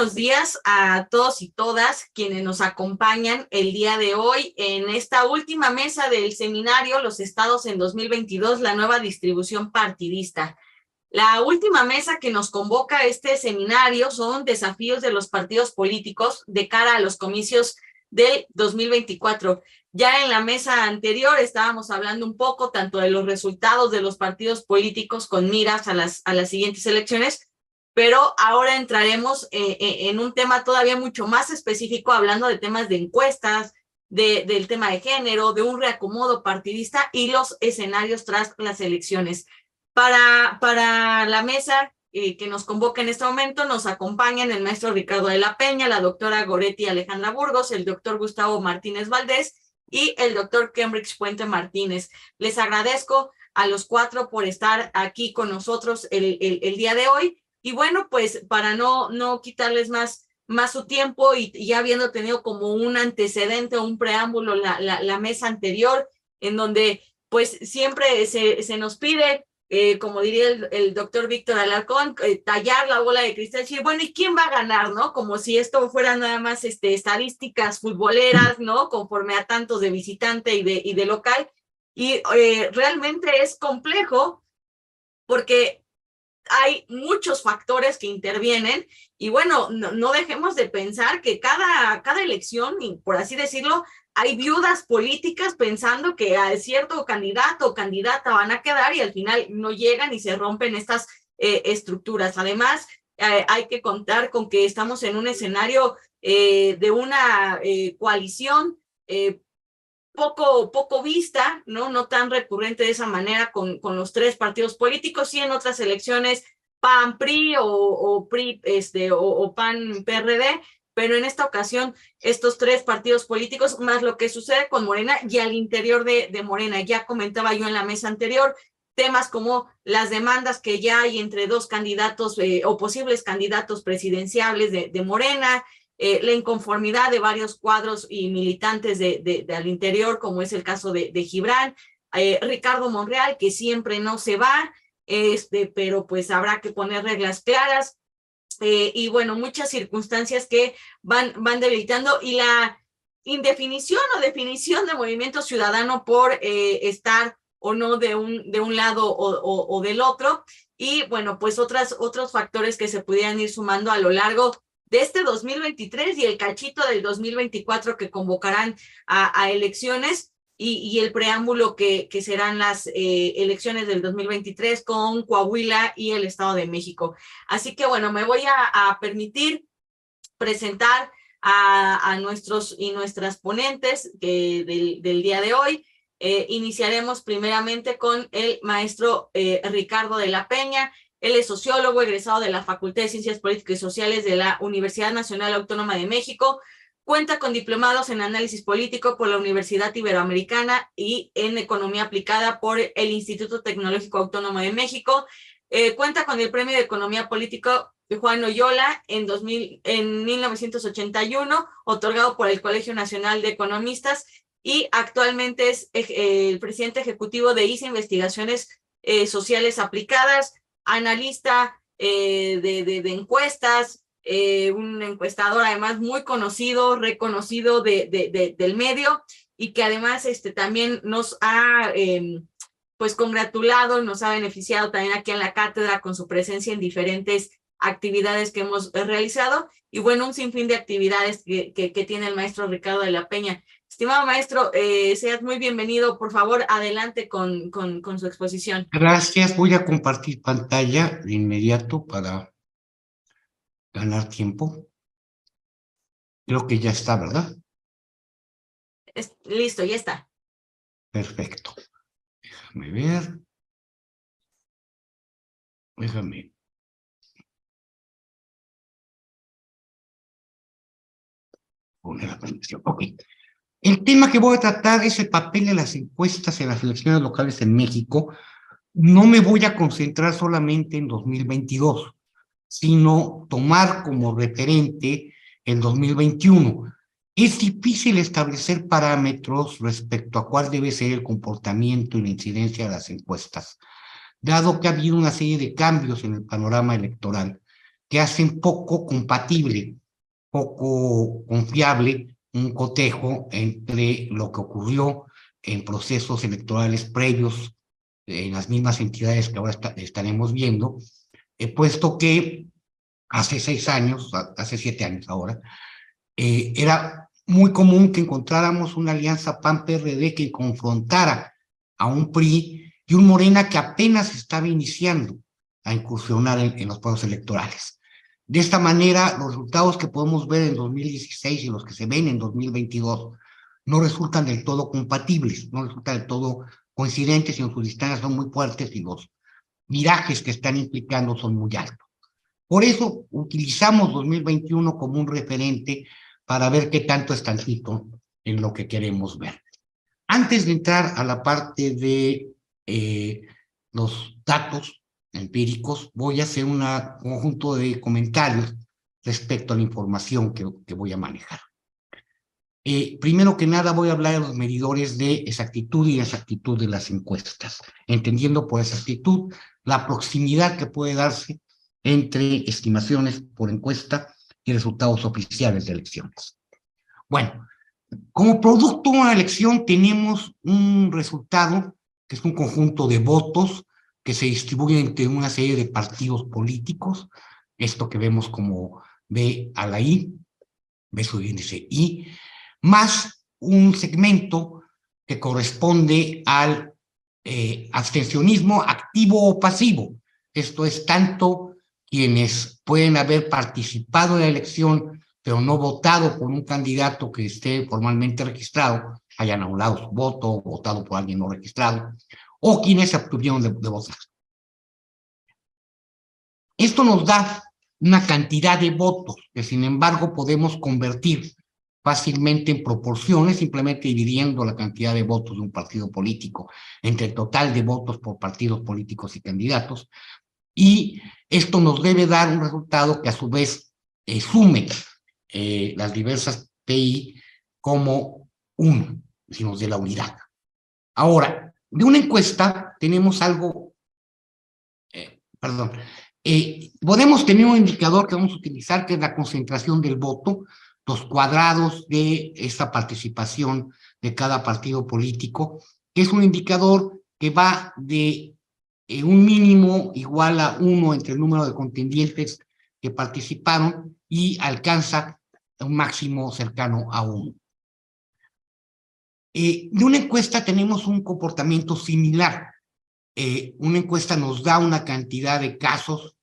buenos días a todos y todas quienes nos acompañan el día de hoy en esta última mesa del seminario Los Estados en 2022, la nueva distribución partidista. La última mesa que nos convoca a este seminario son desafíos de los partidos políticos de cara a los comicios del 2024. Ya en la mesa anterior estábamos hablando un poco tanto de los resultados de los partidos políticos con miras a las siguientes elecciones, pero ahora entraremos en un tema todavía mucho más específico, hablando de temas de encuestas, del tema de género, de un reacomodo partidista y los escenarios tras las elecciones. Para la mesa que nos convoca en este momento, nos acompañan el maestro Ricardo de la Peña, la doctora Goretti Alejandra Burgos, el doctor Gustavo Martínez Valdés y el doctor Cambridge Puente Martínez. Les agradezco a los cuatro por estar aquí con nosotros el día de hoy. Y bueno, pues para no quitarles más su tiempo y ya habiendo tenido como un antecedente, un preámbulo la mesa anterior, en donde pues siempre se nos pide, como diría el doctor Víctor Alarcón, tallar la bola de cristal y decir, bueno, ¿y quién va a ganar, no? Como si esto fuera nada más estadísticas futboleras, ¿no? Conforme a tantos de visitante y de local. Y realmente es complejo porque hay muchos factores que intervienen y bueno, no dejemos de pensar que cada elección, por así decirlo, hay viudas políticas pensando que a cierto candidato o candidata van a quedar y al final no llegan y se rompen estas estructuras. Además, hay que contar con que estamos en un escenario de una coalición poco vista, no tan recurrente de esa manera con los tres partidos políticos. Sí, en otras elecciones PAN PRI o PRI o PAN PRD, pero en esta ocasión estos tres partidos políticos, más lo que sucede con Morena y al interior de Morena. Ya comentaba yo en la mesa anterior temas como las demandas que ya hay entre dos candidatos o posibles candidatos presidenciables de Morena, la inconformidad de varios cuadros y militantes al interior, como es el caso de Gibran, Ricardo Monreal, que siempre no se va, pero pues habrá que poner reglas claras, y bueno, muchas circunstancias que van debilitando, y la indefinición o definición de Movimiento Ciudadano por estar o no de un lado o del otro, y bueno, pues otros factores que se pudieran ir sumando a lo largo de este 2023 y el cachito del 2024 que convocarán a elecciones, y el preámbulo que serán las elecciones del 2023 con Coahuila y el Estado de México. Así que bueno, me voy a permitir presentar a nuestros y nuestras ponentes del día de hoy. Iniciaremos primeramente con el maestro Ricardo de la Peña. Él es sociólogo, egresado de la Facultad de Ciencias Políticas y Sociales de la Universidad Nacional Autónoma de México. Cuenta con diplomados en análisis político por la Universidad Iberoamericana y en economía aplicada por el Instituto Tecnológico Autónomo de México. Cuenta con el Premio de Economía Político de Juan Oyola en 1981, otorgado por el Colegio Nacional de Economistas, y actualmente es el presidente ejecutivo de ISA Investigaciones Sociales Aplicadas, analista de encuestas, un encuestador además muy conocido, reconocido del medio, y que además también nos ha pues congratulado, nos ha beneficiado también aquí en la cátedra con su presencia en diferentes actividades que hemos realizado, y bueno, un sinfín de actividades que tiene el maestro Ricardo de la Peña. Estimado maestro, seas muy bienvenido. Por favor, adelante con su exposición. Gracias, voy a compartir pantalla de inmediato para ganar tiempo. Creo que ya está, ¿verdad? Listo, ya está. Perfecto. Déjame ver. Déjame. Poner la presentación. Ok. El tema que voy a tratar es el papel de las encuestas en las elecciones locales en México. No me voy a concentrar solamente en 2022, sino tomar como referente el 2021. Es difícil establecer parámetros respecto a cuál debe ser el comportamiento y la incidencia de las encuestas, dado que ha habido una serie de cambios en el panorama electoral que hacen poco compatible, poco confiable un cotejo entre lo que ocurrió en procesos electorales previos en las mismas entidades que ahora estaremos viendo, puesto que hace 6 años, hace 7 años ahora, era muy común que encontráramos una alianza PAN-PRD que confrontara a un PRI y un Morena que apenas estaba iniciando a incursionar en los procesos electorales. De esta manera, los resultados que podemos ver en 2016 y los que se ven en 2022 no resultan del todo compatibles, no resultan del todo coincidentes, sino sus distancias son muy fuertes y los mirajes que están implicando son muy altos. Por eso utilizamos 2021 como un referente para ver qué tanto es tantito en lo que queremos ver. Antes de entrar a la parte de los datos empíricos, voy a hacer un conjunto de comentarios respecto a la información que voy a manejar. Primero que nada voy a hablar de los medidores de exactitud y inexactitud de las encuestas, entendiendo por exactitud la proximidad que puede darse entre estimaciones por encuesta y resultados oficiales de elecciones. Bueno, como producto de una elección tenemos un resultado que es un conjunto de votos que se distribuyen entre una serie de partidos políticos, esto que vemos como B a la I, B su índice I, más un segmento que corresponde al abstencionismo activo o pasivo. Esto es tanto quienes pueden haber participado en la elección, pero no votado por un candidato que esté formalmente registrado, hayan anulado su voto o votado por alguien no registrado, o quienes se abstuvieron de votar. Esto nos da una cantidad de votos que, sin embargo, podemos convertir fácilmente en proporciones, simplemente dividiendo la cantidad de votos de un partido político entre el total de votos por partidos políticos y candidatos, y esto nos debe dar un resultado que a su vez sume las diversas PI como uno, si nos dé la unidad. Ahora, de una encuesta tenemos algo, podemos tener un indicador que vamos a utilizar, que es la concentración del voto, los cuadrados de esta participación de cada partido político, que es un indicador que va de un mínimo igual a 1 entre el número de contendientes que participaron y alcanza un máximo cercano a 1. De una encuesta tenemos un comportamiento similar. Una encuesta nos da una cantidad de casos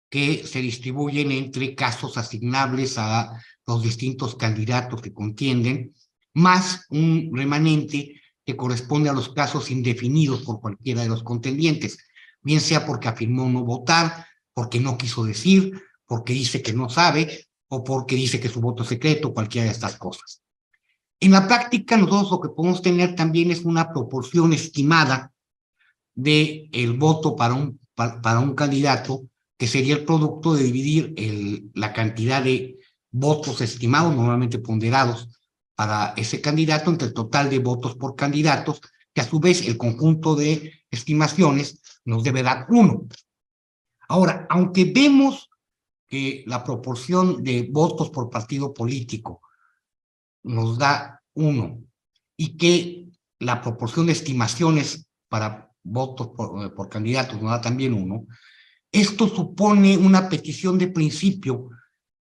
que se distribuyen entre casos asignables a los distintos candidatos que contienden, más un remanente que corresponde a los casos indefinidos por cualquiera de los contendientes, bien sea porque afirmó no votar, porque no quiso decir, porque dice que no sabe, o porque dice que su voto es secreto, cualquiera de estas cosas. En la práctica, nosotros lo que podemos tener también es una proporción estimada del voto para un candidato, que sería el producto de dividir la cantidad de votos estimados, normalmente ponderados, para ese candidato entre el total de votos por candidatos, que a su vez el conjunto de estimaciones nos debe dar 1. Ahora, aunque vemos que la proporción de votos por partido político nos da 1 y que la proporción de estimaciones para votos por candidatos nos da también 1, esto supone una petición de principio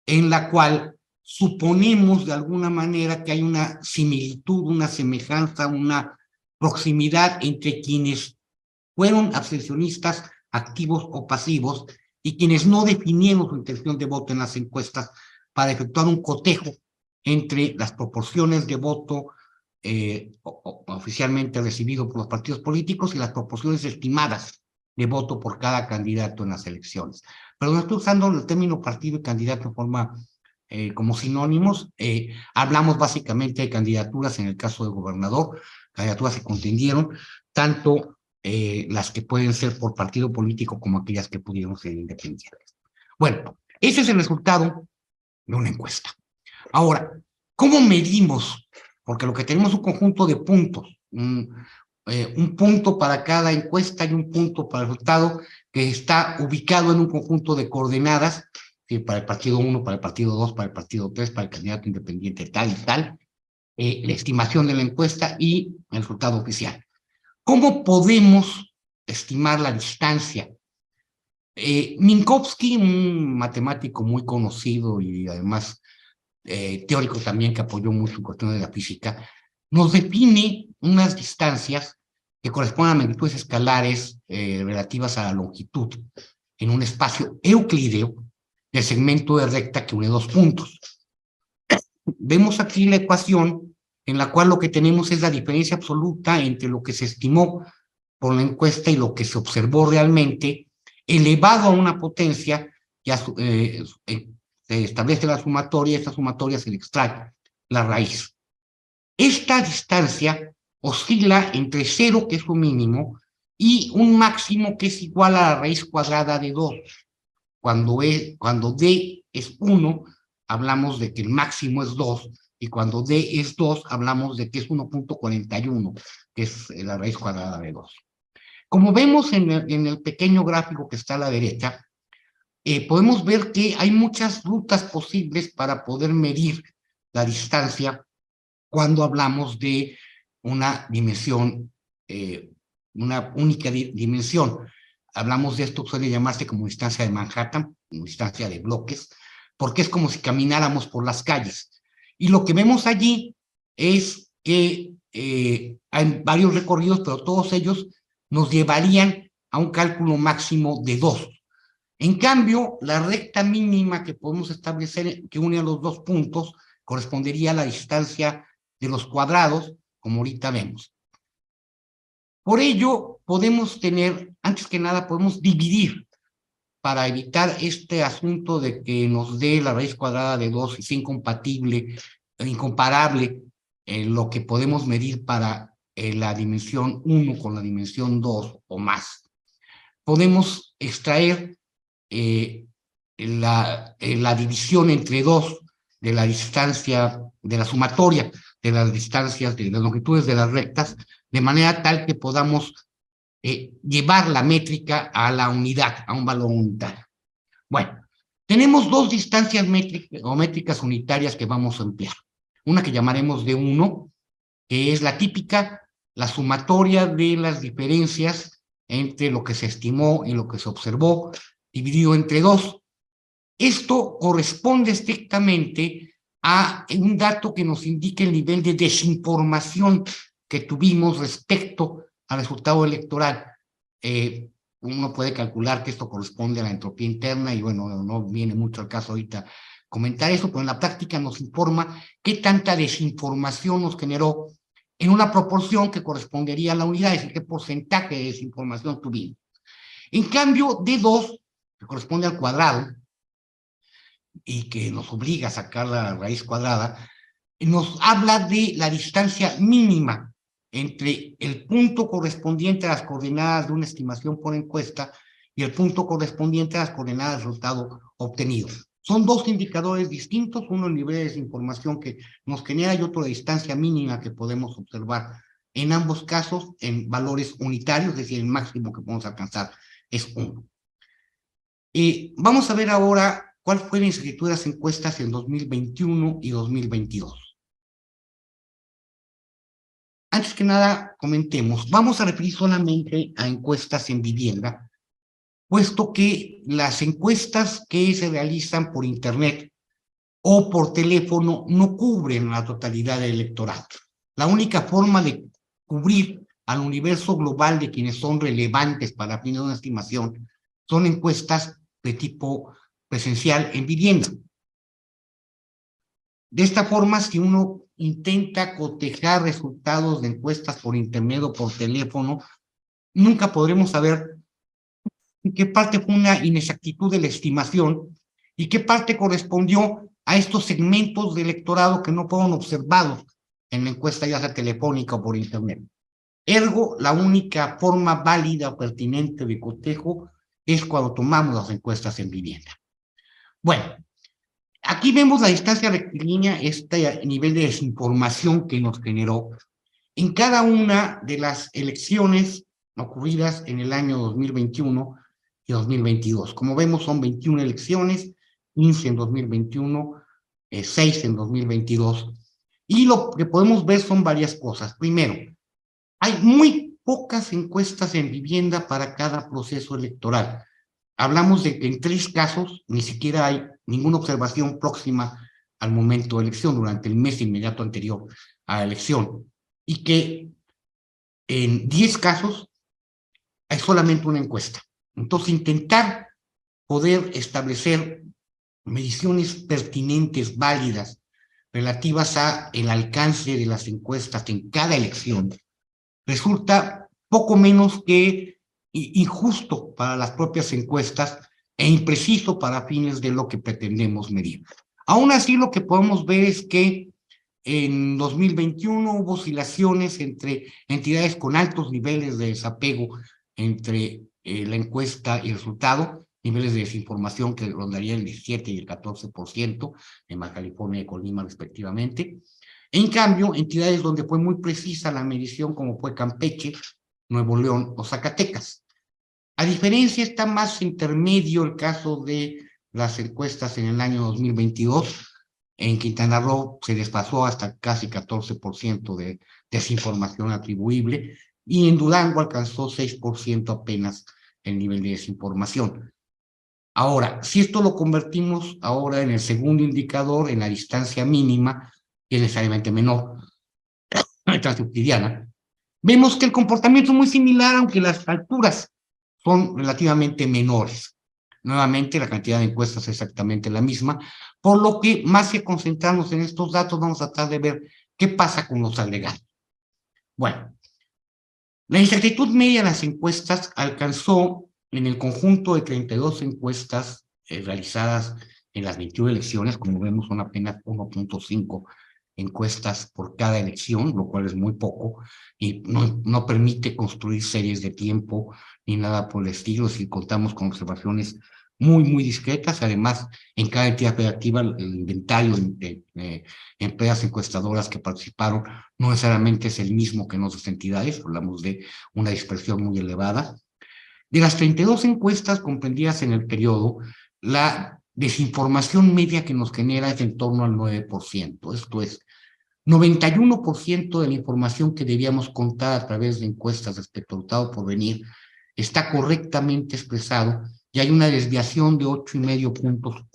en la cual suponemos de alguna manera que hay una similitud, una semejanza, una proximidad entre quienes fueron abstencionistas activos o pasivos y quienes no definieron su intención de voto en las encuestas para efectuar un cotejo entre las proporciones de voto oficialmente recibido por los partidos políticos y las proporciones estimadas de voto por cada candidato en las elecciones. Pero no estoy usando el término partido y candidato en forma como sinónimos. Hablamos básicamente de candidaturas en el caso de gobernador, candidaturas que contendieron, tanto las que pueden ser por partido político como aquellas que pudieron ser independientes. Bueno, ese es el resultado de una encuesta. Ahora, ¿cómo medimos? Porque lo que tenemos es un conjunto de puntos, un punto para cada encuesta y un punto para el resultado que está ubicado en un conjunto de coordenadas ¿sí? Para el partido 1, para el partido 2, para el partido 3, para el candidato independiente tal y tal, la estimación de la encuesta y el resultado oficial. ¿Cómo podemos estimar la distancia? Minkowski, un matemático muy conocido y además teórico también que apoyó mucho en cuestiones de la física, nos define unas distancias que corresponden a magnitudes escalares relativas a la longitud en un espacio euclídeo del segmento de recta que une dos puntos. Vemos aquí la ecuación en la cual lo que tenemos es la diferencia absoluta entre lo que se estimó por la encuesta y lo que se observó realmente, elevado a una potencia, ya se establece la sumatoria, esta sumatoria se le extrae la raíz. Esta distancia oscila entre 0, que es su mínimo, y un máximo que es igual a la raíz cuadrada de 2. Cuando D es 1, hablamos de que el máximo es 2, y cuando D es 2, hablamos de que es 1.41, que es la raíz cuadrada de 2. Como vemos en el pequeño gráfico que está a la derecha, podemos ver que hay muchas rutas posibles para poder medir la distancia cuando hablamos de una dimensión, una única dimensión. Hablamos de esto, suele llamarse como distancia de Manhattan, como distancia de bloques, porque es como si camináramos por las calles. Y lo que vemos allí es que hay varios recorridos, pero todos ellos nos llevarían a un cálculo máximo de 2. En cambio, la recta mínima que podemos establecer que une a los dos puntos correspondería a la distancia de los cuadrados, como ahorita vemos. Por ello, podemos tener, antes que nada, podemos dividir para evitar este asunto de que nos dé la raíz cuadrada de 2 y sea incomparable lo que podemos medir para la dimensión 1 con la dimensión 2 o más. Podemos extraer la división entre 2 de la distancia, de la sumatoria de las distancias, de las longitudes de las rectas, de manera tal que podamos llevar la métrica a la unidad, a un valor unitario. Bueno, tenemos dos distancias métricas unitarias que vamos a emplear. Una que llamaremos D1, que es la típica, la sumatoria de las diferencias entre lo que se estimó y lo que se observó, dividido entre 2. Esto corresponde estrictamente a un dato que nos indique el nivel de desinformación que tuvimos respecto al resultado electoral. Uno puede calcular que esto corresponde a la entropía interna y bueno, no viene mucho al caso ahorita comentar eso, pero en la práctica nos informa qué tanta desinformación nos generó en una proporción que correspondería a la unidad, es decir, qué porcentaje de desinformación tuvimos. En cambio, D2, que corresponde al cuadrado, y que nos obliga a sacar la raíz cuadrada, nos habla de la distancia mínima entre el punto correspondiente a las coordenadas de una estimación por encuesta y el punto correspondiente a las coordenadas del resultado obtenido. Son dos indicadores distintos, uno el nivel de desinformación que nos genera y otro la distancia mínima que podemos observar. En ambos casos, en valores unitarios, es decir, el máximo que podemos alcanzar es 1. Vamos a ver ahora cuál fue la inscritura de las encuestas en 2021 y 2022. Antes que nada, comentemos, vamos a referir solamente a encuestas en vivienda, puesto que las encuestas que se realizan por internet o por teléfono no cubren la totalidad del electorado. La única forma de cubrir al universo global de quienes son relevantes para fines de una estimación son encuestas de tipo presencial en vivienda. De esta forma, si uno intenta cotejar resultados de encuestas por internet o por teléfono, nunca podremos saber en qué parte fue una inexactitud de la estimación y qué parte correspondió a estos segmentos de electorado que no fueron observados en la encuesta ya sea telefónica o por internet. Ergo, la única forma válida o pertinente de cotejo es cuando tomamos las encuestas en vivienda. Bueno, aquí vemos la distancia rectilínea, este nivel de desinformación que nos generó en cada una de las elecciones ocurridas en el año 2021 y 2022. Como vemos, son 21 elecciones 15 en 2021, 6 en 2022. Y lo que podemos ver son varias cosas. Primero, hay muy pocas encuestas en vivienda para cada proceso electoral. Hablamos de que en 3 casos ni siquiera hay ninguna observación próxima al momento de elección, durante el mes inmediato anterior a la elección, y que en 10 casos hay solamente una encuesta. Entonces, intentar poder establecer mediciones pertinentes, válidas, relativas a el alcance de las encuestas en cada elección, resulta poco menos que injusto para las propias encuestas e impreciso para fines de lo que pretendemos medir. Aún así, lo que podemos ver es que en 2021 hubo oscilaciones entre entidades con altos niveles de desapego entre la encuesta y el resultado, niveles de desinformación que rondarían el 17 y el 14% en Baja California y Colima respectivamente. En cambio, entidades donde fue muy precisa la medición, como fue Campeche, Nuevo León o Zacatecas. A diferencia, está más intermedio el caso de las encuestas en el año 2022. En Quintana Roo se desfasó hasta casi 14% de desinformación atribuible y en Durango alcanzó 6% apenas el nivel de desinformación. Ahora, si esto lo convertimos ahora en el segundo indicador, en la distancia mínima, que es necesariamente menor, transubsidiana, vemos que el comportamiento es muy similar, aunque las alturas son relativamente menores. Nuevamente, la cantidad de encuestas es exactamente la misma, por lo que más que concentrarnos en estos datos, vamos a tratar de ver qué pasa con los agregados. Bueno, la incertidumbre media de las encuestas alcanzó en el conjunto de 32 encuestas realizadas en las 21 elecciones, como vemos son apenas 1.5 encuestas por cada elección, lo cual es muy poco, y no permite construir series de tiempo ni nada por el estilo, si contamos con observaciones muy discretas. Además, en cada entidad federativa, el inventario de empresas encuestadoras que participaron no necesariamente es el mismo que en otras entidades, hablamos de una dispersión muy elevada. De las 32 encuestas comprendidas en el periodo, la desinformación media que nos genera es en torno al 9%. Esto es, 91% de la información que debíamos contar a través de encuestas respecto al resultado por venir está correctamente expresado y hay una desviación de 8,5 puntos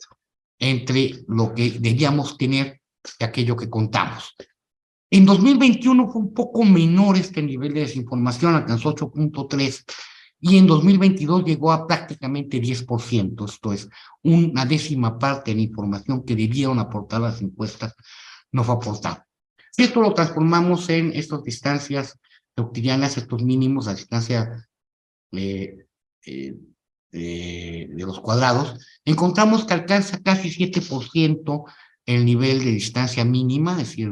entre lo que debíamos tener y aquello que contamos. En 2021 fue un poco menor este nivel de desinformación, alcanzó 8,3, y en 2022 llegó a prácticamente 10%, esto es, una décima parte de la información que debieron aportar las encuestas no fue aportada. Si esto lo transformamos en estas distancias cotidianas, estos mínimos, la distancia de los cuadrados, encontramos que alcanza casi 7% el nivel de distancia mínima, es decir,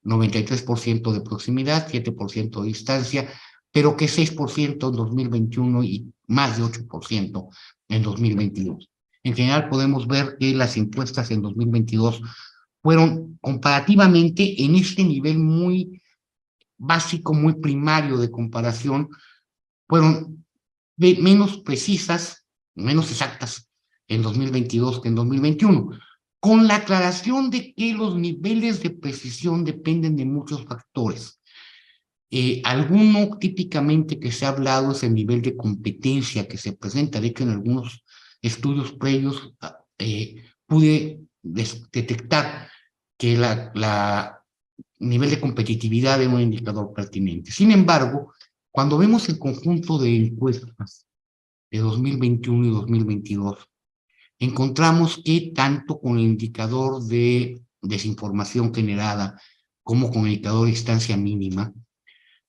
93% de proximidad, 7% de distancia, pero que 6% en 2021 y más de 8% en 2022. En general podemos ver que las encuestas en 2022 fueron comparativamente en este nivel muy básico, muy primario de comparación, fueron menos precisas, menos exactas en 2022 que en 2021, con la aclaración de que los niveles de precisión dependen de muchos factores. Alguno típicamente que se ha hablado es el nivel de competencia que se presenta. De hecho, en algunos estudios previos pude detectar que la nivel de competitividad es un indicador pertinente. Sin embargo, cuando vemos el conjunto de encuestas de 2021 y 2022, encontramos que tanto con el indicador de desinformación generada como con el indicador de distancia mínima,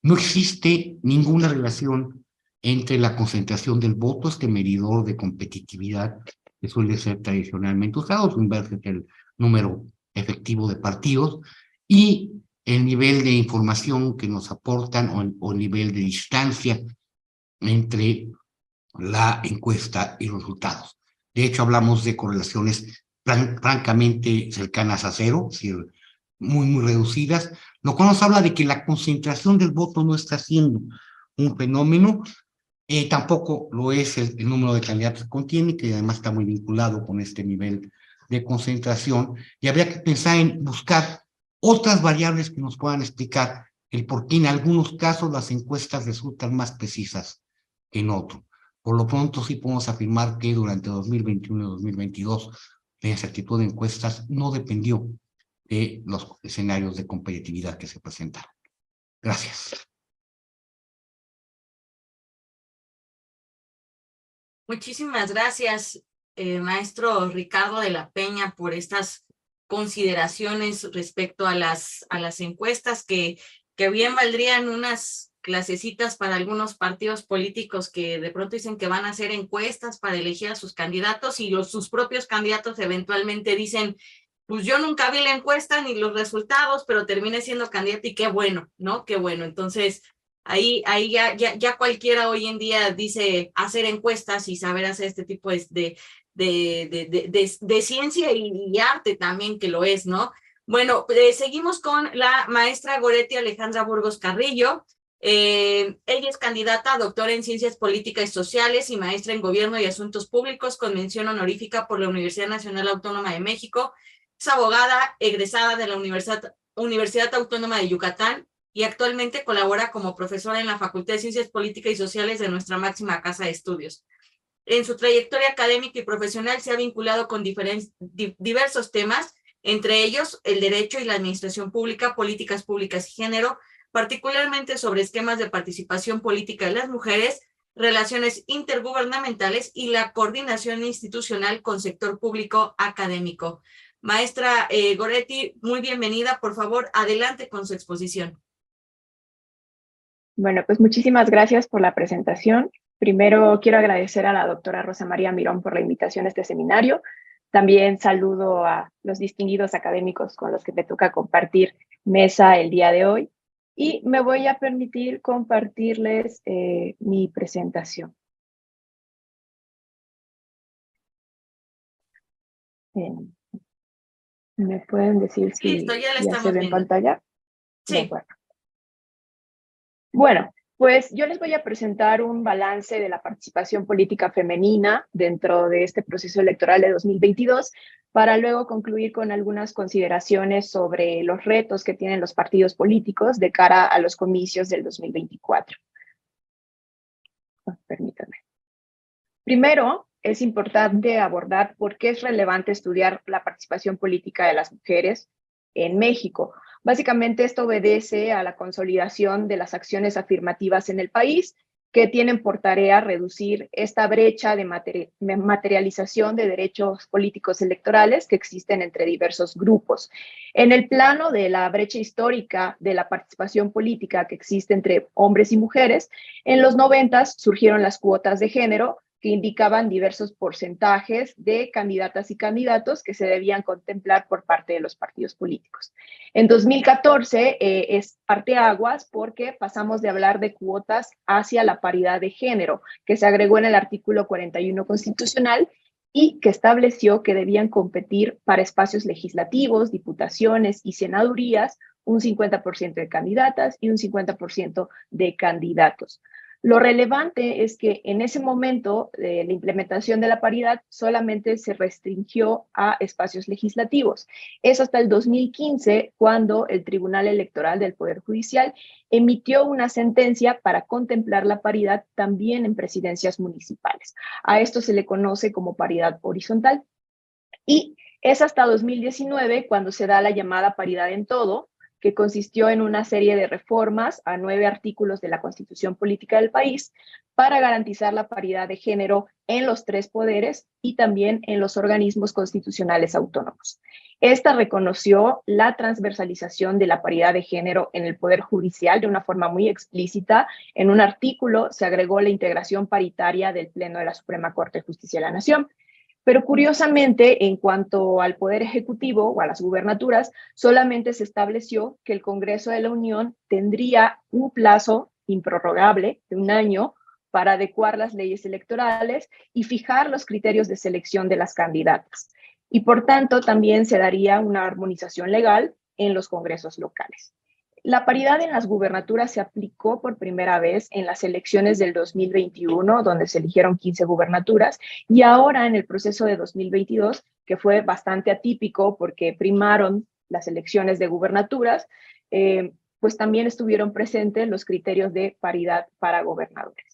no existe ninguna relación entre la concentración del voto, este medidor de competitividad que suele ser tradicionalmente usado, versus el número efectivo de partidos, y el nivel de información que nos aportan o el nivel de distancia entre la encuesta y los resultados. De hecho, hablamos de correlaciones francamente cercanas a cero, es decir, muy reducidas, lo cual nos habla de que la concentración del voto no está siendo un fenómeno, tampoco lo es el número de candidatos que contiene, que además está muy vinculado con este nivel de concentración y habría que pensar en buscar otras variables que nos puedan explicar el por qué en algunos casos las encuestas resultan más precisas que en otros. Por lo pronto sí podemos afirmar que durante 2021 y 2022 la incertidumbre de encuestas no dependió de los escenarios de competitividad que se presentaron. Gracias. Muchísimas gracias, maestro Ricardo de la Peña, por estas consideraciones respecto a las encuestas que bien valdrían unas clasecitas para algunos partidos políticos que de pronto dicen que van a hacer encuestas para elegir a sus candidatos y sus propios candidatos eventualmente dicen, pues yo nunca vi la encuesta ni los resultados, pero terminé siendo candidato y qué bueno, ¿no? Qué bueno. Entonces, ahí ya cualquiera hoy en día dice hacer encuestas y saber hacer este tipo de ciencia y arte también, que lo es, ¿no? Bueno, seguimos con la maestra Goretti Alejandra Burgos Carrillo. Ella es candidata a doctora en Ciencias Políticas y Sociales y maestra en Gobierno y Asuntos Públicos con mención honorífica por la Universidad Nacional Autónoma de México. Es abogada egresada de la Universidad Autónoma de Yucatán y actualmente colabora como profesora en la Facultad de Ciencias Políticas y Sociales de nuestra máxima casa de estudios. En su trayectoria académica y profesional se ha vinculado con diversos temas, entre ellos el derecho y la administración pública, políticas públicas y género, particularmente sobre esquemas de participación política de las mujeres, relaciones intergubernamentales y la coordinación institucional con sector público académico. Maestra Goretti, muy bienvenida. Por favor, adelante con su exposición. Bueno, pues muchísimas gracias por la presentación. Primero quiero agradecer a la doctora Rosa María Mirón por la invitación a este seminario. También saludo a los distinguidos académicos con los que me toca compartir mesa el día de hoy. Y me voy a permitir compartirles mi presentación. ¿Me pueden decir si Listo, ya la ya se ve en pantalla? Sí. De acuerdo. Bueno, pues yo les voy a presentar un balance de la participación política femenina dentro de este proceso electoral de 2022 para luego concluir con algunas consideraciones sobre los retos que tienen los partidos políticos de cara a los comicios del 2024. Permítanme. Primero, es importante abordar por qué es relevante estudiar la participación política de las mujeres en México. Básicamente, esto obedece a la consolidación de las acciones afirmativas en el país que tienen por tarea reducir esta brecha de materialización de derechos políticos electorales que existen entre diversos grupos. En el plano de la brecha histórica de la participación política que existe entre hombres y mujeres, en los 90 surgieron las cuotas de género, que indicaban diversos porcentajes de candidatas y candidatos que se debían contemplar por parte de los partidos políticos. En 2014 es parteaguas porque pasamos de hablar de cuotas hacia la paridad de género, que se agregó en el artículo 41 constitucional y que estableció que debían competir para espacios legislativos, diputaciones y senadurías un 50% de candidatas y un 50% de candidatos. Lo relevante es que en ese momento la implementación de la paridad solamente se restringió a espacios legislativos. Es hasta el 2015 cuando el Tribunal Electoral del Poder Judicial emitió una sentencia para contemplar la paridad también en presidencias municipales. A esto se le conoce como paridad horizontal. Y es hasta 2019 cuando se da la llamada paridad en todo, que consistió en una serie de reformas a 9 artículos de la Constitución Política del país para garantizar la paridad de género en los 3 poderes y también en los organismos constitucionales autónomos. Esta reconoció la transversalización de la paridad de género en el Poder Judicial de una forma muy explícita. En un artículo se agregó la integración paritaria del Pleno de la Suprema Corte de Justicia de la Nación. Pero curiosamente, en cuanto al Poder Ejecutivo o a las gubernaturas, solamente se estableció que el Congreso de la Unión tendría un plazo improrrogable de 1 año para adecuar las leyes electorales y fijar los criterios de selección de las candidatas. Y por tanto, también se daría una armonización legal en los congresos locales. La paridad en las gubernaturas se aplicó por primera vez en las elecciones del 2021, donde se eligieron 15 gubernaturas, y ahora en el proceso de 2022, que fue bastante atípico porque primaron las elecciones de gubernaturas, pues también estuvieron presentes los criterios de paridad para gobernadores.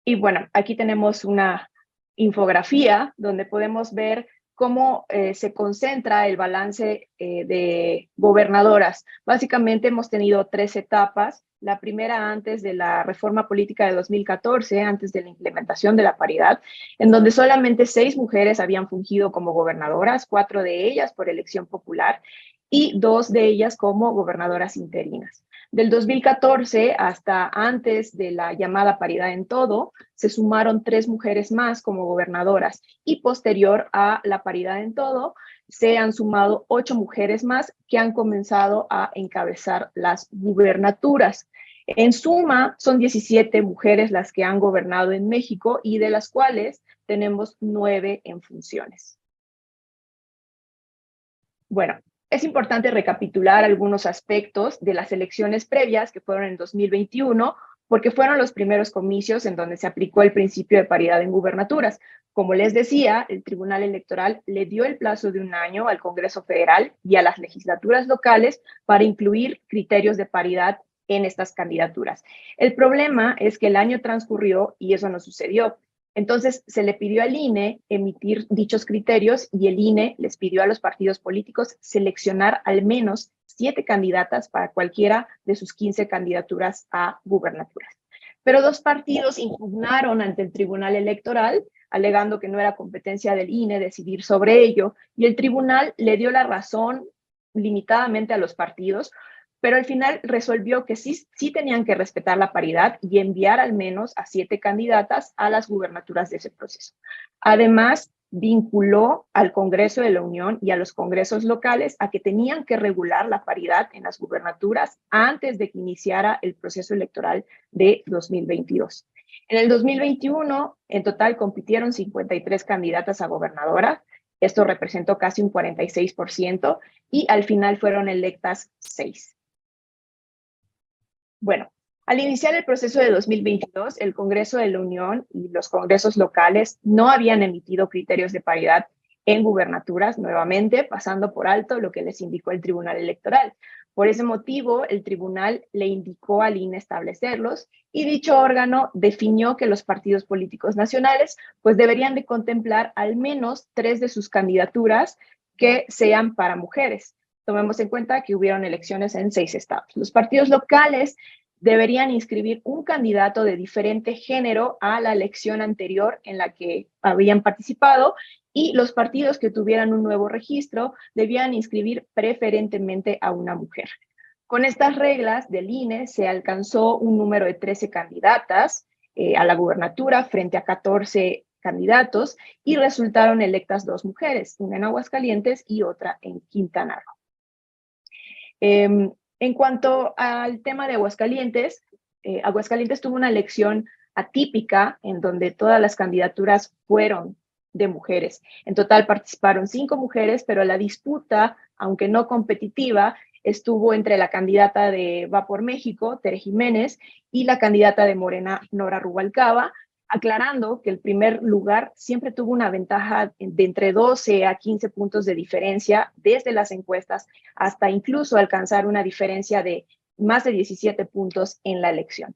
Y bueno, aquí tenemos una infografía donde podemos ver cómo se concentra el balance de gobernadoras. Básicamente hemos tenido 3 etapas. La primera antes de la reforma política de 2014, antes de la implementación de la paridad, en donde solamente 6 mujeres habían fungido como gobernadoras, 4 de ellas por elección popular y 2 de ellas como gobernadoras interinas. Del 2014 hasta antes de la llamada paridad en todo, se sumaron 3 mujeres más como gobernadoras y posterior a la paridad en todo, se han sumado 8 mujeres más que han comenzado a encabezar las gubernaturas. En suma, son 17 mujeres las que han gobernado en México y de las cuales tenemos 9 en funciones. Bueno, es importante recapitular algunos aspectos de las elecciones previas que fueron en 2021, porque fueron los primeros comicios en donde se aplicó el principio de paridad en gubernaturas. Como les decía, el Tribunal Electoral le dio el plazo de 1 año al Congreso Federal y a las legislaturas locales para incluir criterios de paridad en estas candidaturas. El problema es que el año transcurrió y eso no sucedió. Entonces, se le pidió al INE emitir dichos criterios y el INE les pidió a los partidos políticos seleccionar al menos 7 candidatas para cualquiera de sus 15 candidaturas a gubernaturas. Pero 2 partidos impugnaron ante el Tribunal Electoral, alegando que no era competencia del INE decidir sobre ello, y el tribunal le dio la razón limitadamente a los partidos, pero al final resolvió que sí tenían que respetar la paridad y enviar al menos a 7 candidatas a las gubernaturas de ese proceso. Además, vinculó al Congreso de la Unión y a los congresos locales a que tenían que regular la paridad en las gubernaturas antes de que iniciara el proceso electoral de 2022. En el 2021, en total compitieron 53 candidatas a gobernadora. Esto representó casi un 46% y al final fueron electas 6. Bueno, al iniciar el proceso de 2022, el Congreso de la Unión y los congresos locales no habían emitido criterios de paridad en gubernaturas, nuevamente pasando por alto lo que les indicó el Tribunal Electoral. Por ese motivo, el tribunal le indicó al INE establecerlos y dicho órgano definió que los partidos políticos nacionales pues deberían de contemplar al menos 3 de sus candidaturas que sean para mujeres. Tomemos en cuenta que hubieron elecciones en 6 estados. Los partidos locales deberían inscribir un candidato de diferente género a la elección anterior en la que habían participado y los partidos que tuvieran un nuevo registro debían inscribir preferentemente a una mujer. Con estas reglas del INE se alcanzó un número de 13 candidatas a la gubernatura frente a 14 candidatos y resultaron electas 2 mujeres, una en Aguascalientes y otra en Quintana Roo. En cuanto al tema de Aguascalientes, Aguascalientes tuvo una elección atípica en donde todas las candidaturas fueron de mujeres. En total participaron 5 mujeres, pero la disputa, aunque no competitiva, estuvo entre la candidata de Va por México, Tere Jiménez, y la candidata de Morena, Nora Rubalcaba, aclarando que el primer lugar siempre tuvo una ventaja de entre 12 a 15 puntos de diferencia desde las encuestas hasta incluso alcanzar una diferencia de más de 17 puntos en la elección.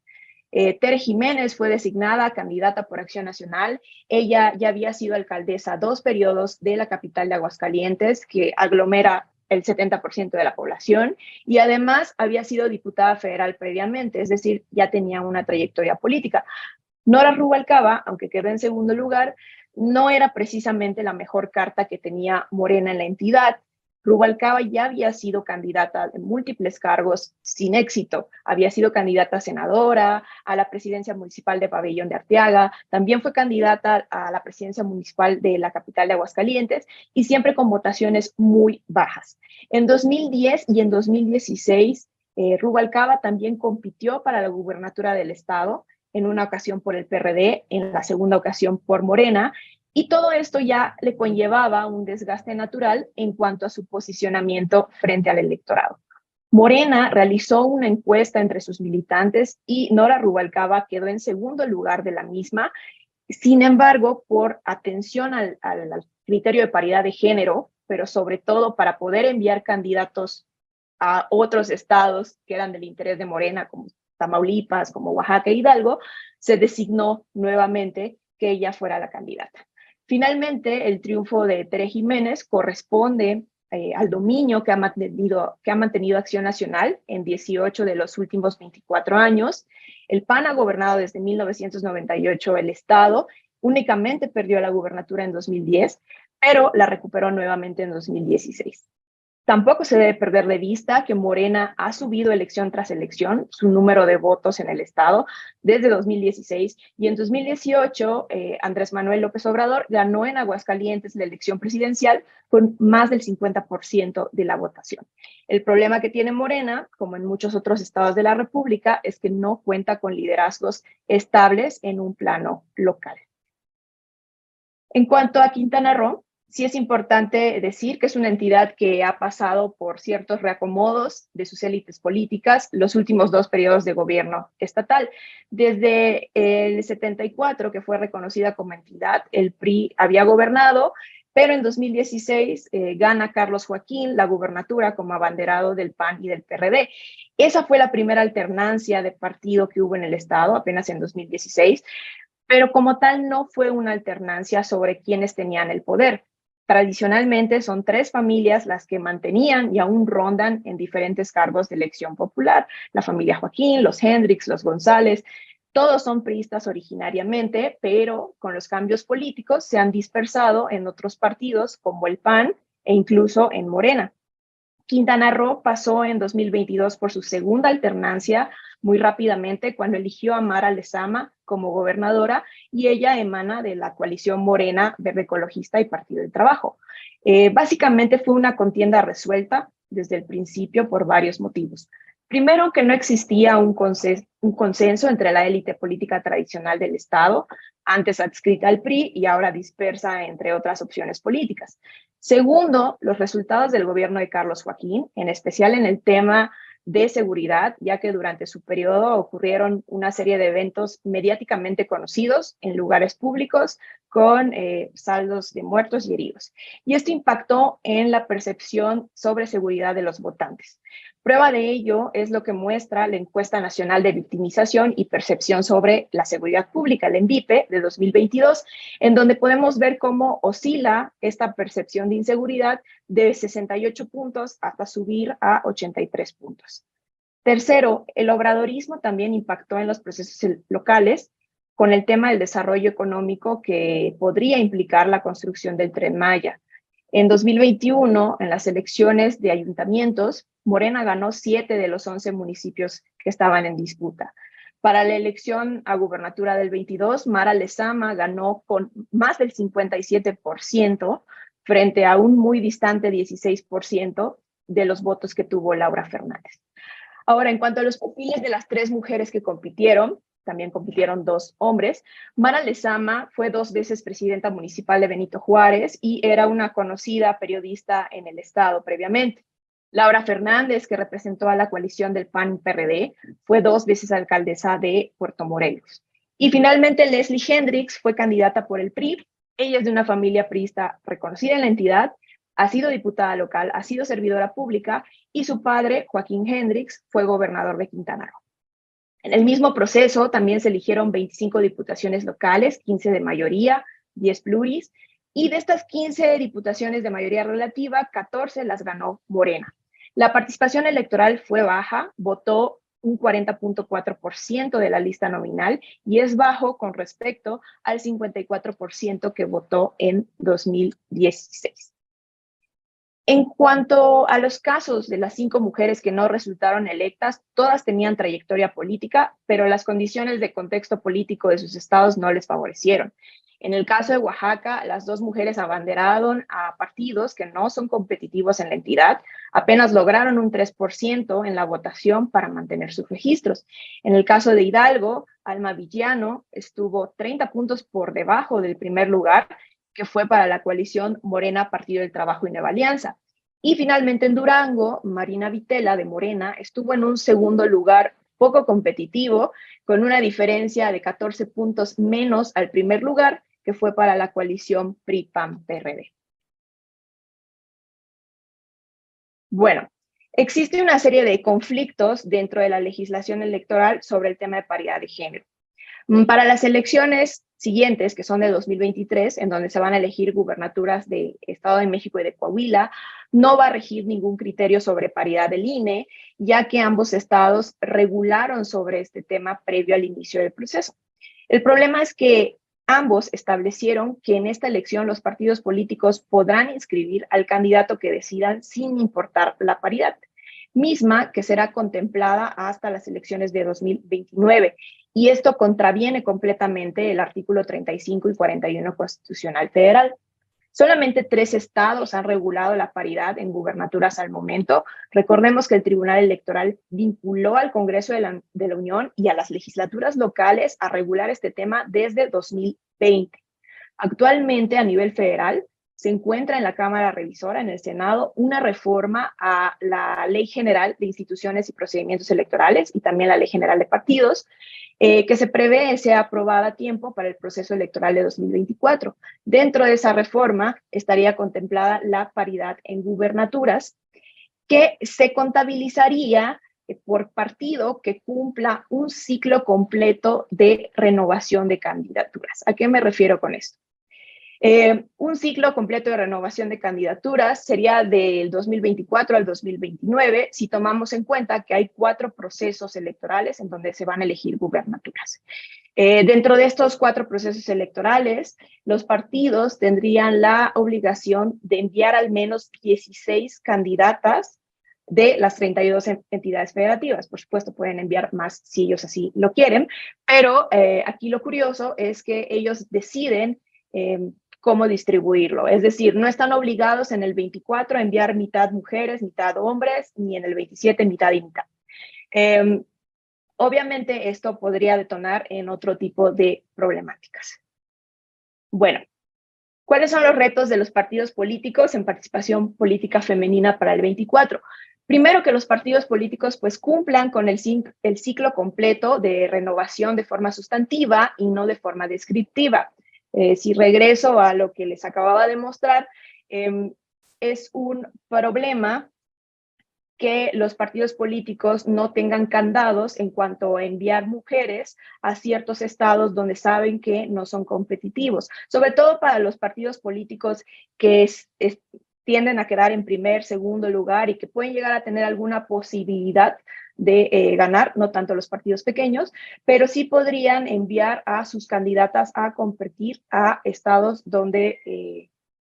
Tere Jiménez fue designada candidata por Acción Nacional. Ella ya había sido alcaldesa 2 periodos de la capital de Aguascalientes, que aglomera el 70% de la población, y además había sido diputada federal previamente, es decir, ya tenía una trayectoria política. Nora Rubalcaba, aunque quedó en segundo lugar, no era precisamente la mejor carta que tenía Morena en la entidad. Rubalcaba ya había sido candidata de múltiples cargos sin éxito. Había sido candidata a senadora, a la presidencia municipal de Pabellón de Arteaga, también fue candidata a la presidencia municipal de la capital de Aguascalientes y siempre con votaciones muy bajas. En 2010 y en 2016, Rubalcaba también compitió para la gubernatura del estado, en una ocasión por el PRD, en la segunda ocasión por Morena, y todo esto ya le conllevaba un desgaste natural en cuanto a su posicionamiento frente al electorado. Morena realizó una encuesta entre sus militantes y Nora Rubalcaba quedó en segundo lugar de la misma, Sin embargo, por atención al criterio de paridad de género, pero sobre todo para poder enviar candidatos a otros estados que eran del interés de Morena, como Tamaulipas, como Oaxaca e Hidalgo, se designó nuevamente que ella fuera la candidata. Finalmente, el triunfo de Tere Jiménez corresponde al dominio que ha mantenido Acción Nacional en 18 de los últimos 24 años. El PAN ha gobernado desde 1998 el Estado, únicamente perdió la gubernatura en 2010, pero la recuperó nuevamente en 2016. Tampoco se debe perder de vista que Morena ha subido elección tras elección su número de votos en el Estado desde 2016 y en 2018 Andrés Manuel López Obrador ganó en Aguascalientes la elección presidencial con más del 50% de la votación. El problema que tiene Morena, como en muchos otros estados de la República, es que no cuenta con liderazgos estables en un plano local. En cuanto a Quintana Roo, sí es importante decir que es una entidad que ha pasado por ciertos reacomodos de sus élites políticas los últimos 2 periodos de gobierno estatal. Desde el 74, que fue reconocida como entidad, el PRI había gobernado, pero en 2016 gana Carlos Joaquín la gubernatura como abanderado del PAN y del PRD. Esa fue la primera alternancia de partido que hubo en el estado, apenas en 2016, pero como tal no fue una alternancia sobre quiénes tenían el poder. Tradicionalmente son 3 familias las que mantenían y aún rondan en diferentes cargos de elección popular. La familia Joaquín, los Hendricks, los González, todos son priistas originariamente, pero con los cambios políticos se han dispersado en otros partidos como el PAN e incluso en Morena. Quintana Roo pasó en 2022 por su segunda alternancia muy rápidamente cuando eligió a Mara Lezama como gobernadora y ella emana de la coalición Morena, Verde Ecologista y Partido del Trabajo. Básicamente fue una contienda resuelta desde el principio por varios motivos. Primero, que no existía un consenso entre la élite política tradicional del Estado, antes adscrita al PRI y ahora dispersa entre otras opciones políticas. Segundo, los resultados del gobierno de Carlos Joaquín, en especial en el tema de seguridad, ya que durante su periodo ocurrieron una serie de eventos mediáticamente conocidos en lugares públicos con saldos de muertos y heridos. Y esto impactó en la percepción sobre seguridad de los votantes. Prueba de ello es lo que muestra la Encuesta Nacional de Victimización y Percepción sobre la Seguridad Pública, el ENVIPE, de 2022, en donde podemos ver cómo oscila esta percepción de inseguridad de 68 puntos hasta subir a 83 puntos. Tercero, el obradorismo también impactó en los procesos locales con el tema del desarrollo económico que podría implicar la construcción del Tren Maya. En 2021, en las elecciones de ayuntamientos, Morena ganó 7 de los 11 municipios que estaban en disputa. Para la elección a gubernatura del 22, Mara Lezama ganó con más del 57% frente a un muy distante 16% de los votos que tuvo Laura Fernández. Ahora, en cuanto a los perfiles de las 3 mujeres que compitieron, también compitieron 2 hombres. Mara Lezama fue 2 veces presidenta municipal de Benito Juárez y era una conocida periodista en el estado previamente. Laura Fernández, que representó a la coalición del PAN-PRD, fue 2 veces alcaldesa de Puerto Morelos. Y finalmente Leslie Hendricks fue candidata por el PRI. Ella es de una familia priista reconocida en la entidad, ha sido diputada local, ha sido servidora pública y su padre, Joaquín Hendricks, fue gobernador de Quintana Roo. En el mismo proceso también se eligieron 25 diputaciones locales, 15 de mayoría, 10 pluris, y de estas 15 diputaciones de mayoría relativa, 14 las ganó Morena. La participación electoral fue baja, votó un 40.4% de la lista nominal y es bajo con respecto al 54% que votó en 2016. En cuanto a los casos de las 5 mujeres que no resultaron electas, todas tenían trayectoria política, pero las condiciones de contexto político de sus estados no les favorecieron. En el caso de Oaxaca, las 2 mujeres abanderaron a partidos que no son competitivos en la entidad, apenas lograron un 3% en la votación para mantener sus registros. En el caso de Hidalgo, Alma Villano estuvo 30 puntos por debajo del primer lugar, que fue para la coalición Morena, Partido del Trabajo y Nueva Alianza. Y finalmente en Durango, Marina Vitela de Morena estuvo en un segundo lugar poco competitivo, con una diferencia de 14 puntos menos al primer lugar, que fue para la coalición PRI-PAN-PRD. Bueno, existe una serie de conflictos dentro de la legislación electoral sobre el tema de paridad de género. Para las elecciones siguientes, que son de 2023, en donde se van a elegir gubernaturas de Estado de México y de Coahuila, no va a regir ningún criterio sobre paridad del INE, ya que ambos estados regularon sobre este tema previo al inicio del proceso. El problema es que ambos establecieron que en esta elección los partidos políticos podrán inscribir al candidato que decidan sin importar la paridad, misma que será contemplada hasta las elecciones de 2029. Y esto contraviene completamente el artículo 35 y 41 Constitucional Federal. Solamente 3 estados han regulado la paridad en gubernaturas al momento. Recordemos que el Tribunal Electoral vinculó al Congreso de la Unión y a las legislaturas locales a regular este tema desde 2020. Actualmente, a nivel federal, se encuentra en la Cámara Revisora, en el Senado, una reforma a la Ley General de Instituciones y Procedimientos Electorales y también la Ley General de Partidos, que se prevé sea aprobada a tiempo para el proceso electoral de 2024. Dentro de esa reforma estaría contemplada la paridad en gubernaturas, que se contabilizaría por partido que cumpla un ciclo completo de renovación de candidaturas. ¿A qué me refiero con esto? Un ciclo completo de renovación de candidaturas sería del 2024 al 2029, si tomamos en cuenta que hay 4 procesos electorales en donde se van a elegir gubernaturas. Dentro de estos 4 procesos electorales, los partidos tendrían la obligación de enviar al menos 16 candidatas de las 32 entidades federativas. Por supuesto, pueden enviar más si ellos así lo quieren, pero aquí lo curioso es que ellos deciden cómo distribuirlo. Es decir, no están obligados en el 24 a enviar mitad mujeres, mitad hombres, ni en el 27 mitad y mitad. Obviamente esto podría detonar en otro tipo de problemáticas. Bueno, ¿cuáles son los retos de los partidos políticos en participación política femenina para el 24? Primero, que los partidos políticos pues cumplan con el ciclo completo de renovación de forma sustantiva y no de forma descriptiva. Si regreso a lo que les acababa de mostrar, es un problema que los partidos políticos no tengan candados en cuanto a enviar mujeres a ciertos estados donde saben que no son competitivos, sobre todo para los partidos políticos que tienden a quedar en primer, segundo lugar y que pueden llegar a tener alguna posibilidad de ganar, no tanto los partidos pequeños, pero sí podrían enviar a sus candidatas a competir a estados donde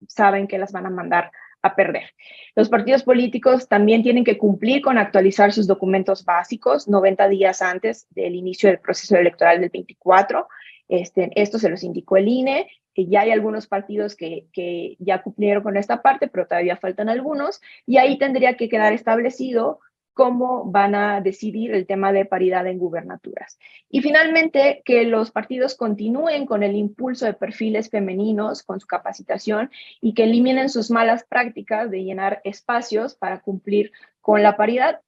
saben que las van a mandar a perder. Los partidos políticos también tienen que cumplir con actualizar sus documentos básicos 90 días antes del inicio del proceso electoral del 24. Esto se los indicó el INE, que ya hay algunos partidos que ya cumplieron con esta parte, pero todavía faltan algunos, y ahí tendría que quedar establecido cómo van a decidir el tema de paridad en gubernaturas. Y finalmente, que los partidos continúen con el impulso de perfiles femeninos, con su capacitación, y que eliminen sus malas prácticas de llenar espacios para cumplir con la paridad.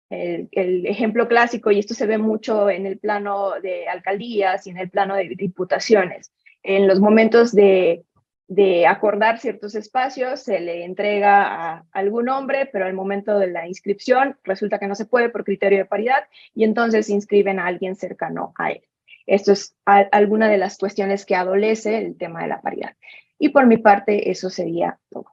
El ejemplo clásico, y esto se ve mucho en el plano de alcaldías y en el plano de diputaciones, en los momentos de acordar ciertos espacios, se le entrega a algún hombre, pero al momento de la inscripción resulta que no se puede por criterio de paridad y entonces inscriben a alguien cercano a él. Esto es alguna de las cuestiones que adolece el tema de la paridad. Y por mi parte, eso sería todo.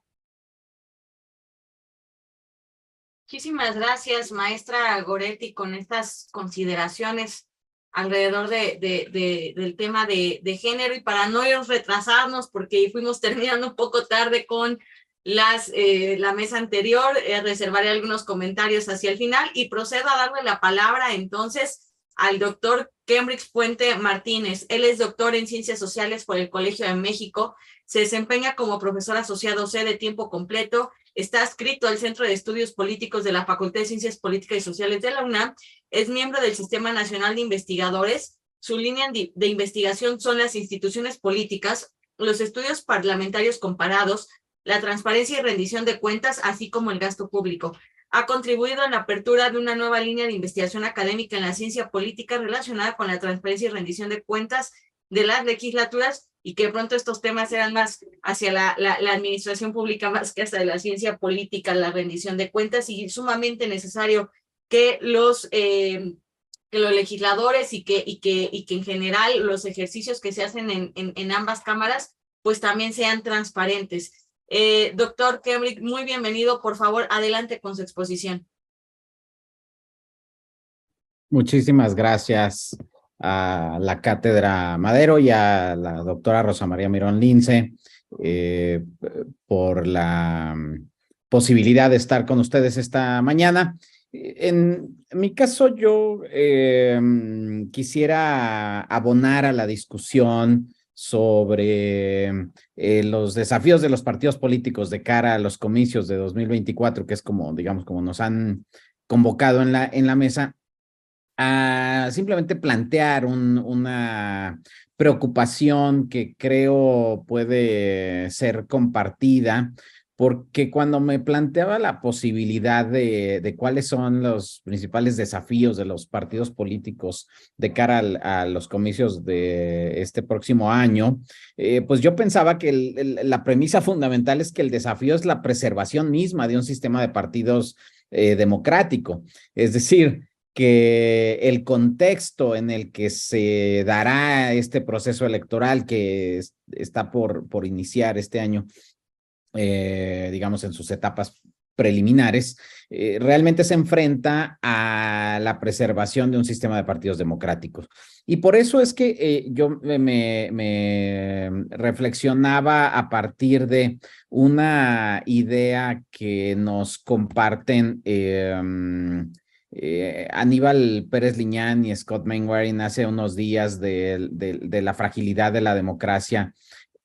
Muchísimas gracias, maestra Goretti, con estas consideraciones alrededor del tema de género, y para no retrasarnos, porque fuimos terminando un poco tarde con la mesa anterior, reservaré algunos comentarios hacia el final y procedo a darle la palabra entonces al doctor Kembrix Puente Martínez. Él es doctor en Ciencias Sociales por el Colegio de México, se desempeña como profesor asociado C de tiempo completo, está adscrito al Centro de Estudios Políticos de la Facultad de Ciencias Políticas y Sociales de la UNAM, es miembro del Sistema Nacional de Investigadores. Su línea de investigación son las instituciones políticas, los estudios parlamentarios comparados, la transparencia y rendición de cuentas, así como el gasto público. ha contribuido en la apertura de una nueva línea de investigación académica en la ciencia política relacionada con la transparencia y rendición de cuentas de las legislaturas, y que de pronto estos temas eran más hacia la administración pública más que hasta de la ciencia política, la rendición de cuentas, y sumamente necesario que los legisladores y que en general los ejercicios que se hacen en ambas cámaras pues también sean transparentes. Doctor Kemrick, muy bienvenido. Por favor, adelante con su exposición. Muchísimas gracias a la Cátedra Madero y a la doctora Rosa María Mirón Lince por la posibilidad de estar con ustedes esta mañana. En mi caso, yo quisiera abonar a la discusión sobre los desafíos de los partidos políticos de cara a los comicios de 2024, que es como, digamos, como nos han convocado en la mesa, a simplemente plantear una preocupación que creo puede ser compartida, porque cuando me planteaba la posibilidad de cuáles son los principales desafíos de los partidos políticos de cara a los comicios de este próximo año, pues yo pensaba que la premisa fundamental es que el desafío es la preservación misma de un sistema de partidos democrático. Es decir, que el contexto en el que se dará este proceso electoral que está por iniciar este año, digamos, en sus etapas preliminares, realmente se enfrenta a la preservación de un sistema de partidos democráticos. Y por eso es que yo me reflexionaba a partir de una idea que nos comparten Aníbal Pérez Liñán y Scott Mainwaring hace unos días de la fragilidad de la democracia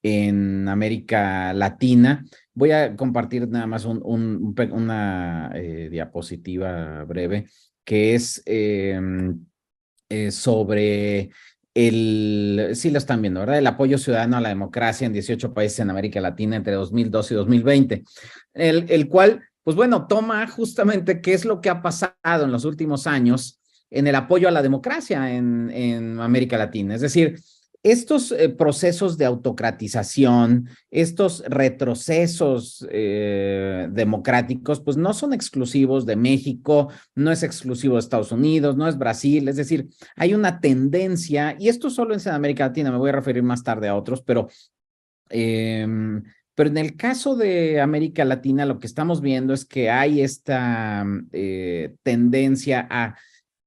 en América Latina. Voy a compartir nada más una diapositiva breve que es sobre sí lo están viendo, ¿verdad? El apoyo ciudadano a la democracia en 18 países en América Latina entre 2012 y 2020, el cual, pues bueno, toma justamente qué es lo que ha pasado en los últimos años en el apoyo a la democracia en América Latina. Es decir, estos procesos de autocratización, estos retrocesos democráticos, pues no son exclusivos de México, no es exclusivo de Estados Unidos, no es Brasil, es decir, hay una tendencia, y esto solo es en América Latina, me voy a referir más tarde a otros, pero en el caso de América Latina lo que estamos viendo es que hay esta tendencia a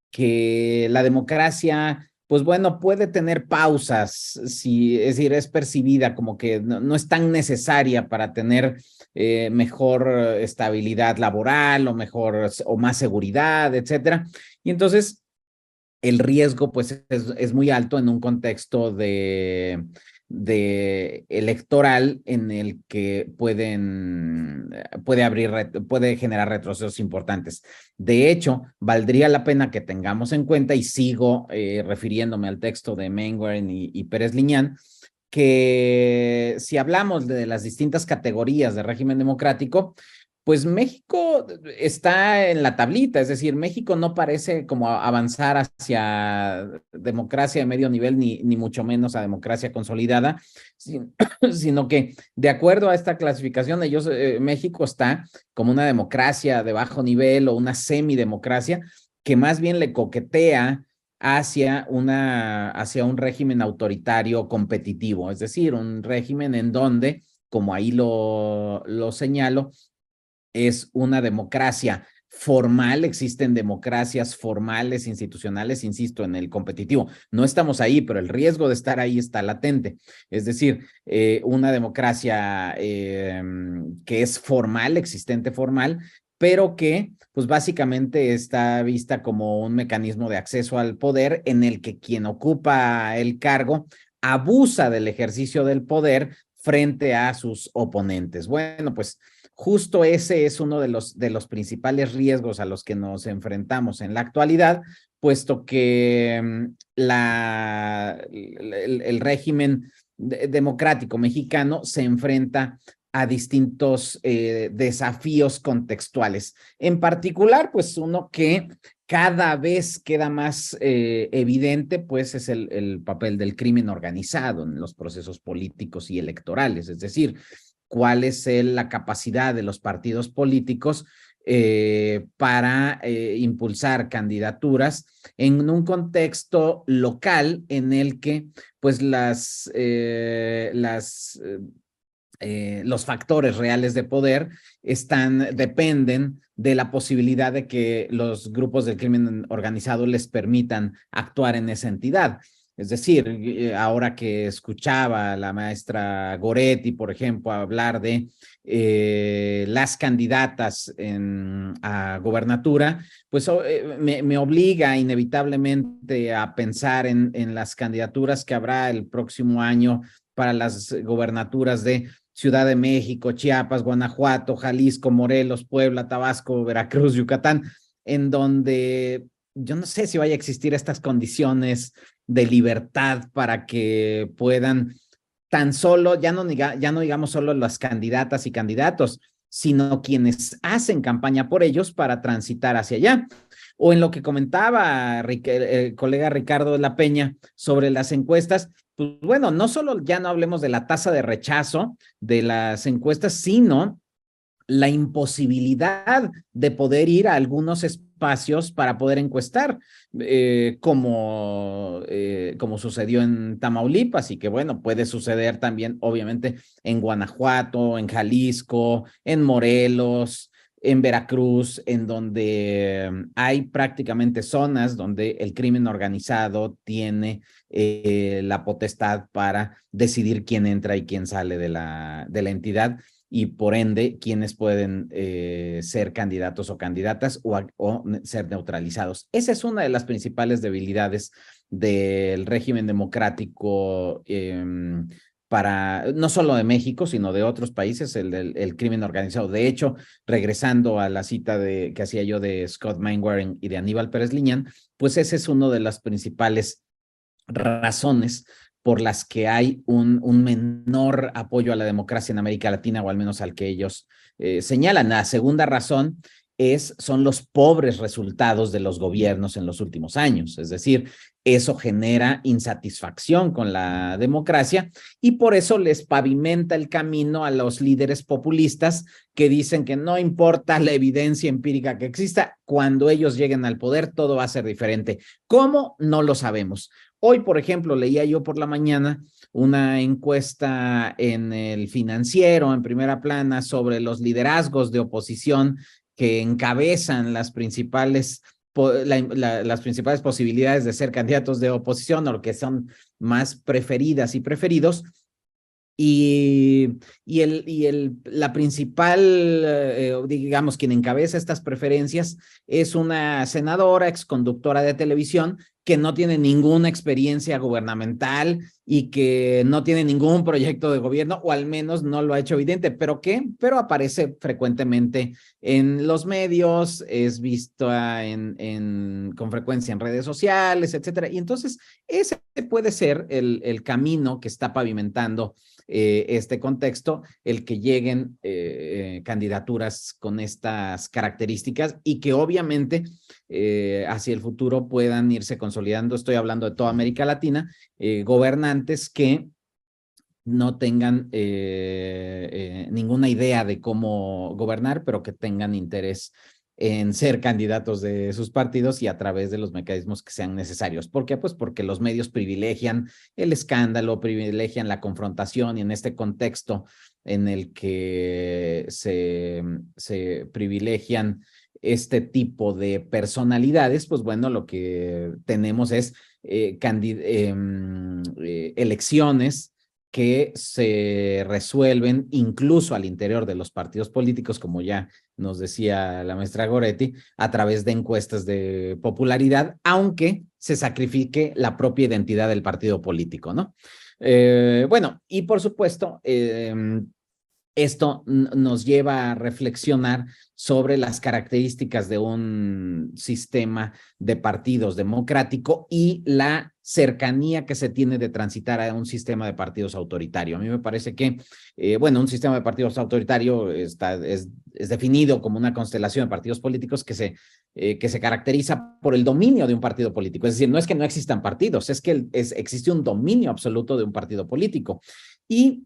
que la democracia, pues bueno, puede tener pausas, es decir, es percibida como que no es tan necesaria para tener mejor estabilidad laboral o más seguridad, etcétera. Y entonces el riesgo pues es muy alto en un contexto de electoral en el que puede generar retrocesos importantes. De hecho, valdría la pena que tengamos en cuenta, y sigo refiriéndome al texto de Mainwaring y Pérez Liñán, que si hablamos de las distintas categorías de régimen democrático, pues México está en la tablita, es decir, México no parece como avanzar hacia democracia de medio nivel, ni mucho menos a democracia consolidada, sino que de acuerdo a esta clasificación, México está como una democracia de bajo nivel o una semidemocracia que más bien le coquetea hacia un régimen autoritario competitivo, es decir, un régimen en donde, como ahí lo señalo, es una democracia formal, existen democracias formales, institucionales, insisto, en el competitivo. No estamos ahí, pero el riesgo de estar ahí está latente. Es decir, una democracia que es formal, existente formal, pero que pues básicamente está vista como un mecanismo de acceso al poder en el que quien ocupa el cargo abusa del ejercicio del poder frente a sus oponentes. Bueno, pues justo ese es uno de los principales riesgos a los que nos enfrentamos en la actualidad, puesto que el régimen democrático mexicano se enfrenta a distintos desafíos contextuales. En particular, pues uno que cada vez queda más evidente, pues es el papel del crimen organizado en los procesos políticos y electorales, es decir, cuál es la capacidad de los partidos políticos para impulsar candidaturas en un contexto local en el que pues los factores reales de poder dependen de la posibilidad de que los grupos del crimen organizado les permitan actuar en esa entidad. Es decir, ahora que escuchaba a la maestra Goretti, por ejemplo, hablar de las candidatas a gobernatura, pues me obliga inevitablemente a pensar en las candidaturas que habrá el próximo año para las gobernaturas de Ciudad de México, Chiapas, Guanajuato, Jalisco, Morelos, Puebla, Tabasco, Veracruz, Yucatán, en donde yo no sé si vaya a existir estas condiciones de libertad para que puedan tan solo, ya no digamos solo las candidatas y candidatos, sino quienes hacen campaña por ellos para transitar hacia allá. O en lo que comentaba el colega Ricardo de la Peña sobre las encuestas, pues bueno, no solo ya no hablemos de la tasa de rechazo de las encuestas, sino la imposibilidad de poder ir a algunos espacios para poder encuestar, como sucedió en Tamaulipas y que bueno, puede suceder también obviamente en Guanajuato, en Jalisco, en Morelos, en Veracruz, en donde hay prácticamente zonas donde el crimen organizado tiene la potestad para decidir quién entra y quién sale de la entidad y por ende quiénes pueden ser candidatos o candidatas o ser neutralizados. Esa es una de las principales debilidades del régimen democrático no solo de México, sino de otros países, el crimen organizado. De hecho, regresando a la cita que hacía yo de Scott Mainwaring y de Aníbal Pérez Liñán, pues ese es uno de las principales razones por las que hay un menor apoyo a la democracia en América Latina, o al menos al que ellos señalan. La segunda razón son los pobres resultados de los gobiernos en los últimos años. Es decir, eso genera insatisfacción con la democracia y por eso les pavimenta el camino a los líderes populistas que dicen que no importa la evidencia empírica que exista, cuando ellos lleguen al poder todo va a ser diferente. ¿Cómo? No lo sabemos. Hoy, por ejemplo, leía yo por la mañana una encuesta en El Financiero, en primera plana, sobre los liderazgos de oposición que encabezan las principales posibilidades de ser candidatos de oposición o lo que son más preferidas y preferidos. La principal, digamos, quien encabeza estas preferencias es una senadora, exconductora de televisión, que no tiene ninguna experiencia gubernamental y que no tiene ningún proyecto de gobierno, o al menos no lo ha hecho evidente, pero aparece frecuentemente en los medios, es visto con frecuencia en redes sociales, etcétera. Y entonces ese puede ser el camino que está pavimentando este contexto, el que lleguen candidaturas con estas características y que obviamente hacia el futuro puedan irse consolidando. Estoy hablando de toda América Latina, gobernantes que no tengan ninguna idea de cómo gobernar, pero que tengan interés en ser candidatos de sus partidos y a través de los mecanismos que sean necesarios. ¿Por qué? Pues porque los medios privilegian el escándalo, privilegian la confrontación, y en este contexto en el que se privilegian este tipo de personalidades, pues bueno, lo que tenemos es elecciones que se resuelven incluso al interior de los partidos políticos, como ya nos decía la maestra Goretti, a través de encuestas de popularidad, aunque se sacrifique la propia identidad del partido político, ¿no? Bueno, y por supuesto, esto nos lleva a reflexionar sobre las características de un sistema de partidos democrático y la cercanía que se tiene de transitar a un sistema de partidos autoritario. A mí me parece que, bueno, un sistema de partidos autoritario es definido como una constelación de partidos políticos que se caracteriza por el dominio de un partido político. Es decir, no es que no existan partidos, es que existe un dominio absoluto de un partido político y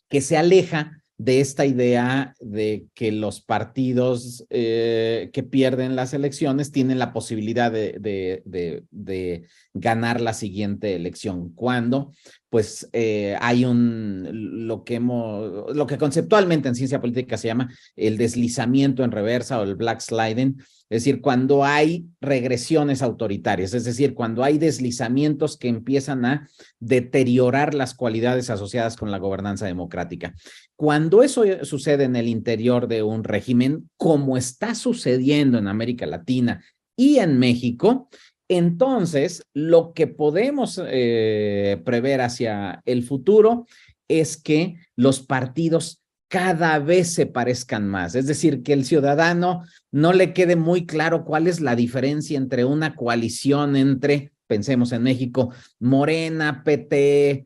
que se aleja de esta idea de que los partidos que pierden las elecciones tienen la posibilidad de ganar la siguiente elección, cuando pues hay lo que conceptualmente en ciencia política se llama el deslizamiento en reversa o el backsliding, es decir, cuando hay regresiones autoritarias, es decir, cuando hay deslizamientos que empiezan a deteriorar las cualidades asociadas con la gobernanza democrática. Cuando eso sucede en el interior de un régimen, como está sucediendo en América Latina y en México, entonces lo que podemos prever hacia el futuro es que los partidos cada vez se parezcan más. Es decir, que el ciudadano no le quede muy claro cuál es la diferencia entre una coalición entre, pensemos en México, Morena, PT,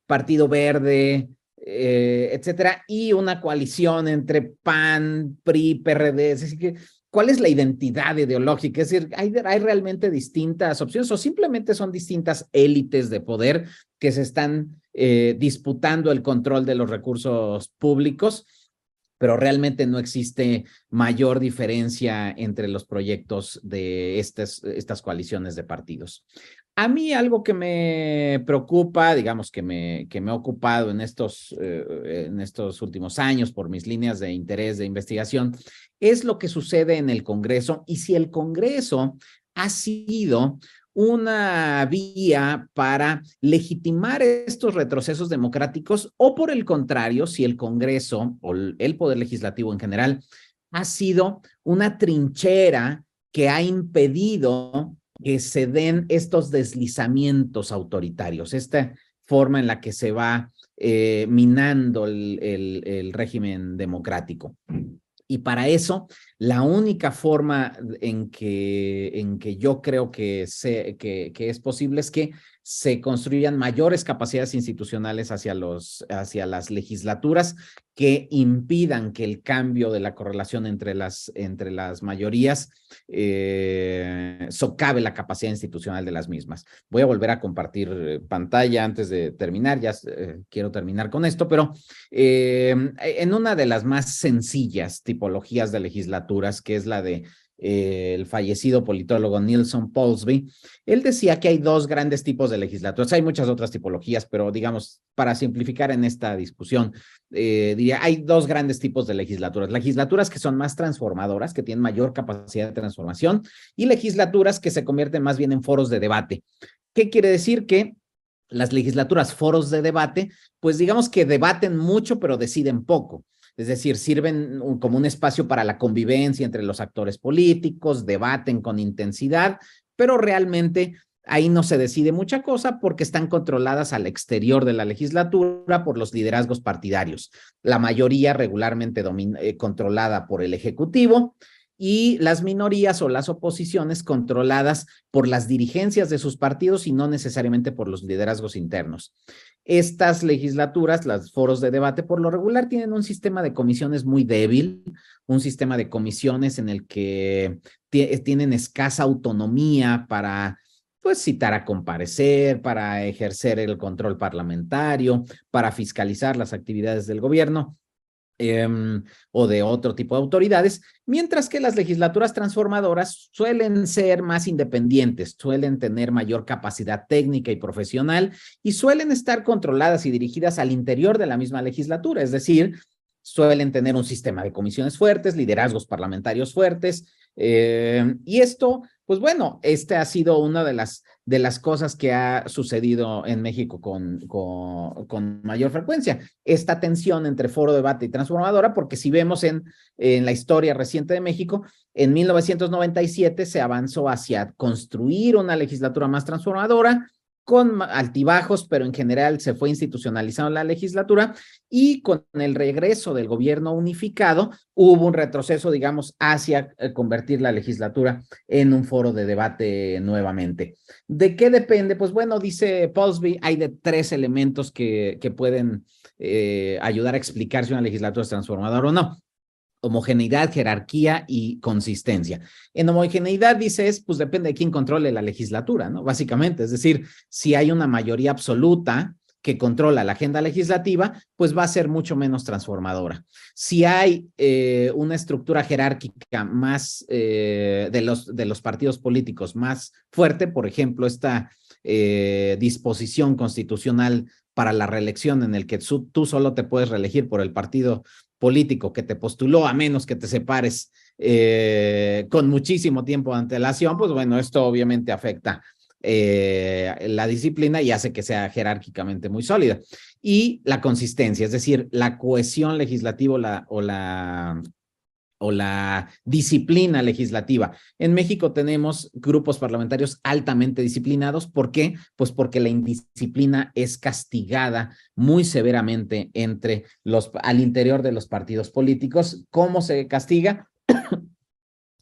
Partido Verde, etcétera, y una coalición entre PAN, PRI, PRD. Es decir, que, ¿cuál es la identidad ideológica? Es decir, ¿hay realmente distintas opciones o simplemente son distintas élites de poder que se están disputando el control de los recursos públicos, pero realmente no existe mayor diferencia entre los proyectos de estas coaliciones de partidos? A mí algo que me preocupa, digamos que me ha ocupado en estos últimos años por mis líneas de interés de investigación, es lo que sucede en el Congreso y si el Congreso ha sido una vía para legitimar estos retrocesos democráticos o por el contrario, si el Congreso o el Poder Legislativo en general ha sido una trinchera que ha impedido que se den estos deslizamientos autoritarios, esta forma en la que se va minando el régimen democrático. Y para eso, la única forma en que yo creo que es posible es que se construyan mayores capacidades institucionales hacia las legislaturas que impidan que el cambio de la correlación entre las mayorías socave la capacidad institucional de las mismas. Voy a volver a compartir pantalla antes de terminar, ya quiero terminar con esto, pero en una de las más sencillas tipologías de legislaturas, que es la de el fallecido politólogo Neilson Polsby, él decía que hay dos grandes tipos de legislaturas. Hay muchas otras tipologías, pero digamos, para simplificar en esta discusión, diría, hay dos grandes tipos de legislaturas. Legislaturas que son más transformadoras, que tienen mayor capacidad de transformación, y legislaturas que se convierten más bien en foros de debate. ¿Qué quiere decir? Que las legislaturas, foros de debate, pues digamos que debaten mucho, pero deciden poco. Es decir, sirven como un espacio para la convivencia entre los actores políticos, debaten con intensidad, pero realmente ahí no se decide mucha cosa porque están controladas al exterior de la legislatura por los liderazgos partidarios. La mayoría regularmente controlada por el Ejecutivo y las minorías o las oposiciones controladas por las dirigencias de sus partidos y no necesariamente por los liderazgos internos. Estas legislaturas, los foros de debate, por lo regular tienen un sistema de comisiones muy débil, un sistema de comisiones en el que tienen escasa autonomía para, pues, citar a comparecer, para ejercer el control parlamentario, para fiscalizar las actividades del gobierno. O de otro tipo de autoridades, mientras que las legislaturas transformadoras suelen ser más independientes, suelen tener mayor capacidad técnica y profesional y suelen estar controladas y dirigidas al interior de la misma legislatura, es decir, suelen tener un sistema de comisiones fuertes, liderazgos parlamentarios fuertes, y esto, pues bueno, ha sido una de las cosas que ha sucedido en México con mayor frecuencia. Esta tensión entre foro, debate y transformadora, porque si vemos en la historia reciente de México, en 1997 se avanzó hacia construir una legislatura más transformadora, con altibajos, pero en general se fue institucionalizando la legislatura, y con el regreso del gobierno unificado hubo un retroceso, digamos, hacia convertir la legislatura en un foro de debate nuevamente. ¿De qué depende? Pues bueno, dice Paulsby, hay de 3 elementos que pueden ayudar a explicar si una legislatura es transformadora o no: homogeneidad, jerarquía y consistencia. En homogeneidad, dices, pues depende de quién controle la legislatura, ¿no? Básicamente, es decir, si hay una mayoría absoluta que controla la agenda legislativa, pues va a ser mucho menos transformadora. Si hay una estructura jerárquica más de los partidos políticos más fuerte, por ejemplo, esta disposición constitucional para la reelección en el que tú solo te puedes reelegir por el partido político que te postuló, a menos que te separes con muchísimo tiempo de antelación, pues bueno, esto obviamente afecta la disciplina y hace que sea jerárquicamente muy sólida. Y la consistencia, es decir, la cohesión legislativa o la disciplina legislativa. En México tenemos grupos parlamentarios altamente disciplinados. ¿Por qué? Pues porque la indisciplina es castigada muy severamente al interior de los partidos políticos. ¿Cómo se castiga?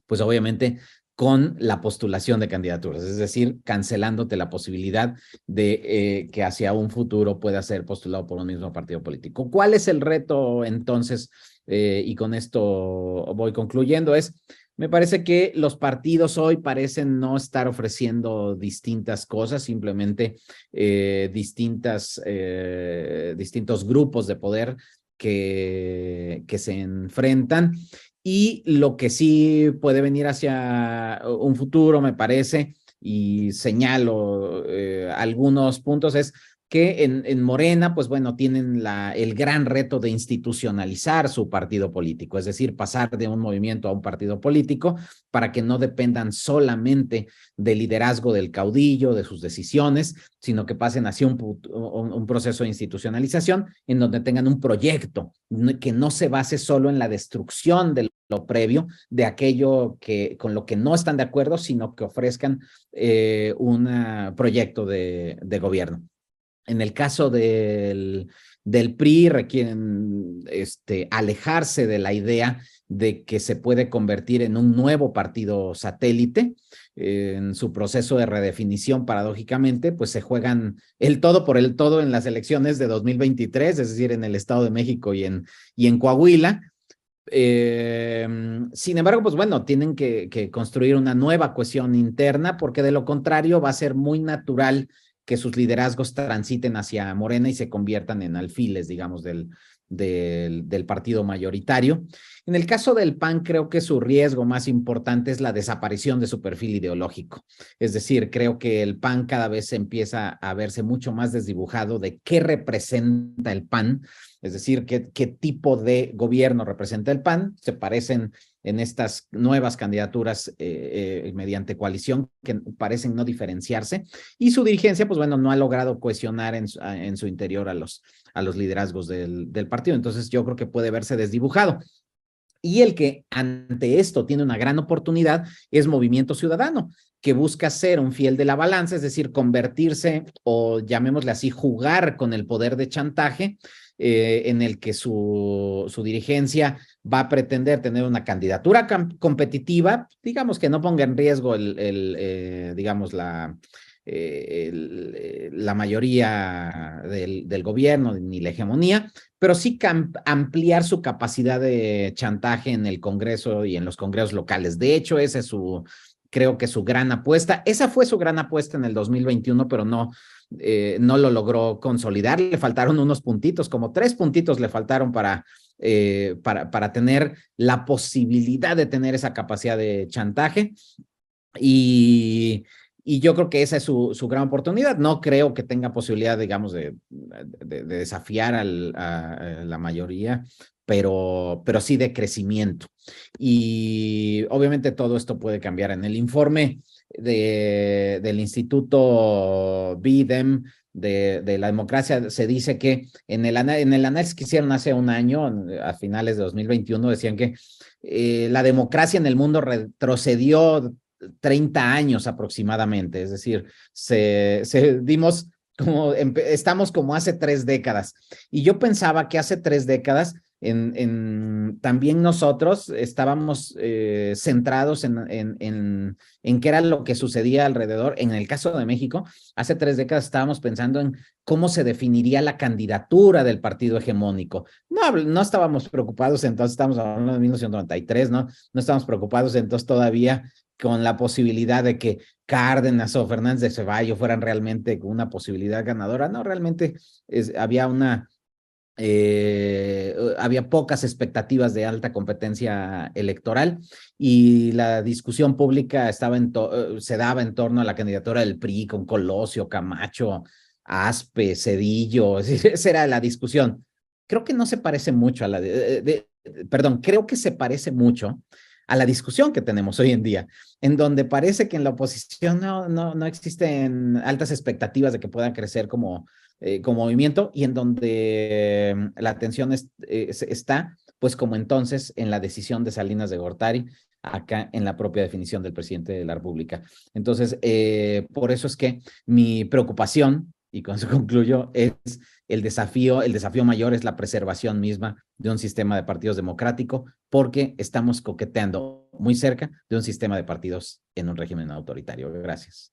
Pues obviamente con la postulación de candidaturas, es decir, cancelándote la posibilidad de que hacia un futuro pueda ser postulado por un mismo partido político. ¿Cuál es el reto entonces? Y con esto voy concluyendo, me parece que los partidos hoy parecen no estar ofreciendo distintas cosas, simplemente distintos grupos de poder que se enfrentan. Y lo que sí puede venir hacia un futuro, me parece, y señalo algunos puntos, es que en Morena, pues bueno, tienen el gran reto de institucionalizar su partido político, es decir, pasar de un movimiento a un partido político para que no dependan solamente del liderazgo del caudillo, de sus decisiones, sino que pasen hacia un proceso de institucionalización en donde tengan un proyecto que no se base solo en la destrucción de lo previo, de aquello con lo que no están de acuerdo, sino que ofrezcan un proyecto de gobierno. En el caso del PRI, requieren alejarse de la idea de que se puede convertir en un nuevo partido satélite. En su proceso de redefinición, paradójicamente, pues se juegan el todo por el todo en las elecciones de 2023, es decir, en el Estado de México y en Coahuila. Sin embargo, pues bueno, tienen que construir una nueva cohesión interna, porque de lo contrario va a ser muy natural que sus liderazgos transiten hacia Morena y se conviertan en alfiles, digamos, del partido mayoritario. En el caso del PAN, creo que su riesgo más importante es la desaparición de su perfil ideológico. Es decir, creo que el PAN cada vez empieza a verse mucho más desdibujado de qué representa el PAN, es decir, qué tipo de gobierno representa el PAN. Se parecen en estas nuevas candidaturas mediante coalición que parecen no diferenciarse, y su dirigencia, pues bueno, no ha logrado cohesionar en su interior a los liderazgos del partido. Entonces yo creo que puede verse desdibujado. Y el que ante esto tiene una gran oportunidad es Movimiento Ciudadano, que busca ser un fiel de la balanza, es decir, convertirse, o llamémosle así, jugar con el poder de chantaje, en el que su dirigencia va a pretender tener una candidatura competitiva, digamos, que no ponga en riesgo digamos, la mayoría del gobierno ni la hegemonía, pero sí ampliar su capacidad de chantaje en el Congreso y en los congresos locales. De hecho, esa es creo que su gran apuesta. Esa fue su gran apuesta en el 2021, pero no lo logró consolidar. Le faltaron unos puntitos, como 3 puntitos le faltaron para tener la posibilidad de tener esa capacidad de chantaje. Y yo creo que esa es su gran oportunidad. No creo que tenga posibilidad, digamos, de desafiar a la mayoría, pero sí de crecimiento. Y obviamente todo esto puede cambiar. En el informe del Instituto BIDEM de la democracia se dice que en el análisis que hicieron hace un año, a finales de 2021, decían que la democracia en el mundo retrocedió 30 años aproximadamente, es decir, dimos como, estamos como hace 3 décadas. Y yo pensaba que hace 3 décadas también nosotros estábamos centrados en qué era lo que sucedía alrededor. En el caso de México, hace 3 décadas estábamos pensando en cómo se definiría la candidatura del partido hegemónico. No estábamos preocupados, entonces estamos hablando de 1993, ¿no? No estábamos preocupados entonces todavía con la posibilidad de que Cárdenas o Fernández de Ceballos fueran realmente una posibilidad ganadora. No, realmente había pocas expectativas de alta competencia electoral y la discusión pública se daba en torno a la candidatura del PRI con Colosio, Camacho, Aspe, Zedillo. Esa era la discusión. Creo que no se parece mucho a la creo que se parece mucho a la discusión que tenemos hoy en día, en donde parece que en la oposición no existen altas expectativas de que puedan crecer como movimiento, y en donde la atención está, pues como entonces, en la decisión de Salinas de Gortari, acá en la propia definición del presidente de la República. Entonces, por eso es que mi preocupación, y con eso concluyo, es el desafío mayor es la preservación misma de un sistema de partidos democrático, porque estamos coqueteando muy cerca de un sistema de partidos en un régimen autoritario. Gracias.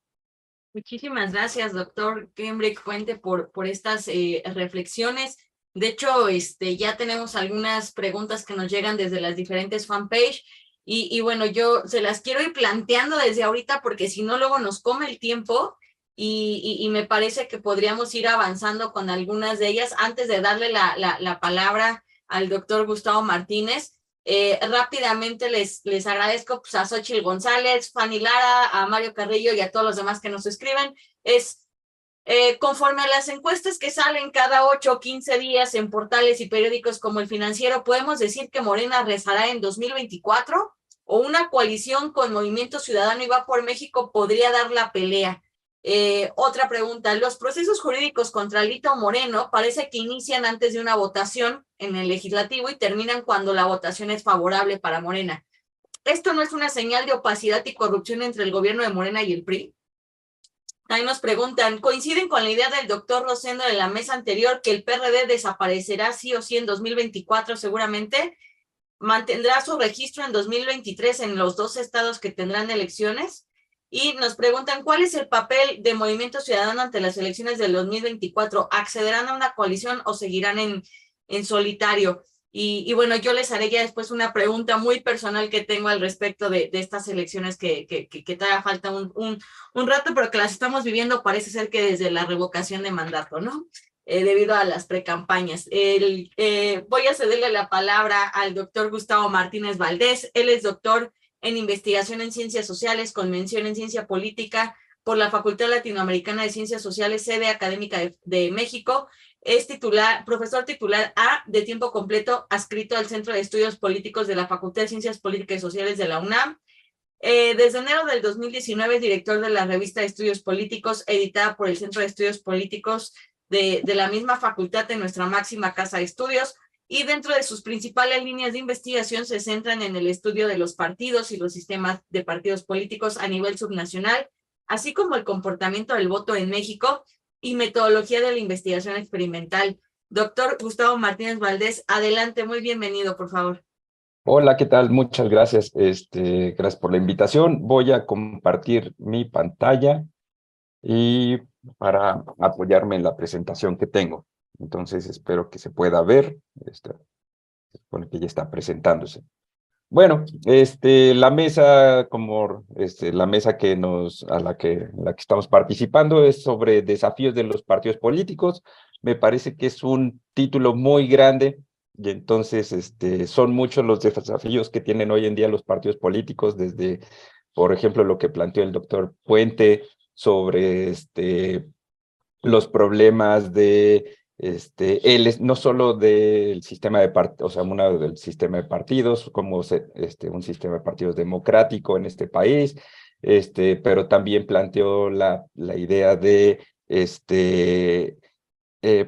Muchísimas gracias, doctor Kenrick Puente, por estas reflexiones. De hecho, ya tenemos algunas preguntas que nos llegan desde las diferentes fanpage y bueno, yo se las quiero ir planteando desde ahorita porque si no luego nos come el tiempo y me parece que podríamos ir avanzando con algunas de ellas antes de darle la palabra al doctor Gustavo Martínez. Rápidamente les agradezco pues, a Xochitl González, Fanny Lara, a Mario Carrillo y a todos los demás que nos escriben. Conforme a las encuestas que salen cada 8 o 15 días en portales y periódicos como El Financiero, ¿podemos decir que Morena rezará en 2024? ¿O una coalición con Movimiento Ciudadano y Va por México podría dar la pelea? Otra pregunta, los procesos jurídicos contra Alito Moreno parece que inician antes de una votación en el legislativo y terminan cuando la votación es favorable para Morena. ¿Esto no es una señal de opacidad y corrupción entre el gobierno de Morena y el PRI? Ahí nos preguntan, ¿coinciden con la idea del doctor Rosendo de la mesa anterior que el PRD desaparecerá sí o sí en 2024 seguramente? ¿Mantendrá su registro en 2023 en los 2 estados que tendrán elecciones? Y nos preguntan, ¿cuál es el papel de Movimiento Ciudadano ante las elecciones del 2024? ¿Accederán a una coalición o seguirán en solitario? Y bueno, yo les haré ya después una pregunta muy personal que tengo al respecto de estas elecciones que todavía falta un rato, pero que las estamos viviendo, parece ser que desde la revocación de mandato, ¿no? Debido a las precampañas. Voy a cederle la palabra al doctor Gustavo Martínez Valdés. Él es doctor en investigación en ciencias sociales, con mención en ciencia política por la Facultad Latinoamericana de Ciencias Sociales, sede académica de México. Es profesor titular A de tiempo completo, adscrito al Centro de Estudios Políticos de la Facultad de Ciencias Políticas y Sociales de la UNAM. Desde enero del 2019 es director de la revista de Estudios Políticos, editada por el Centro de Estudios Políticos de la misma facultad en nuestra máxima casa de estudios, y dentro de sus principales líneas de investigación se centran en el estudio de los partidos y los sistemas de partidos políticos a nivel subnacional, así como el comportamiento del voto en México y metodología de la investigación experimental. Doctor Gustavo Martínez Valdés, adelante, muy bienvenido, por favor. Hola, ¿qué tal? Muchas gracias. Gracias por la invitación. Voy a compartir mi pantalla y para apoyarme en la presentación que tengo. Entonces, espero que se pueda ver. Se supone que ya está presentándose. Bueno, la mesa, como la mesa en la que estamos participando es sobre desafíos de los partidos políticos. Me parece que es un título muy grande y entonces son muchos los desafíos que tienen hoy en día los partidos políticos, desde, por ejemplo, lo que planteó el doctor Puente sobre los problemas de no solo del sistema de partidos, o sea, del sistema de partidos, como un sistema de partidos democrático en este país, pero también planteó la idea de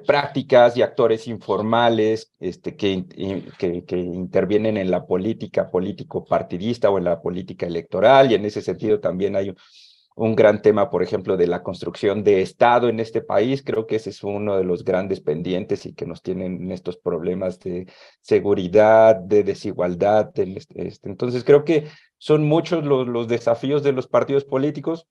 prácticas y actores informales que intervienen en la política político-partidista o en la política electoral, y en ese sentido también hay un gran tema, por ejemplo, de la construcción de Estado en este país. Creo que ese es uno de los grandes pendientes y que nos tienen en estos problemas de seguridad, de desigualdad. Entonces, creo que son muchos los desafíos de los partidos políticos,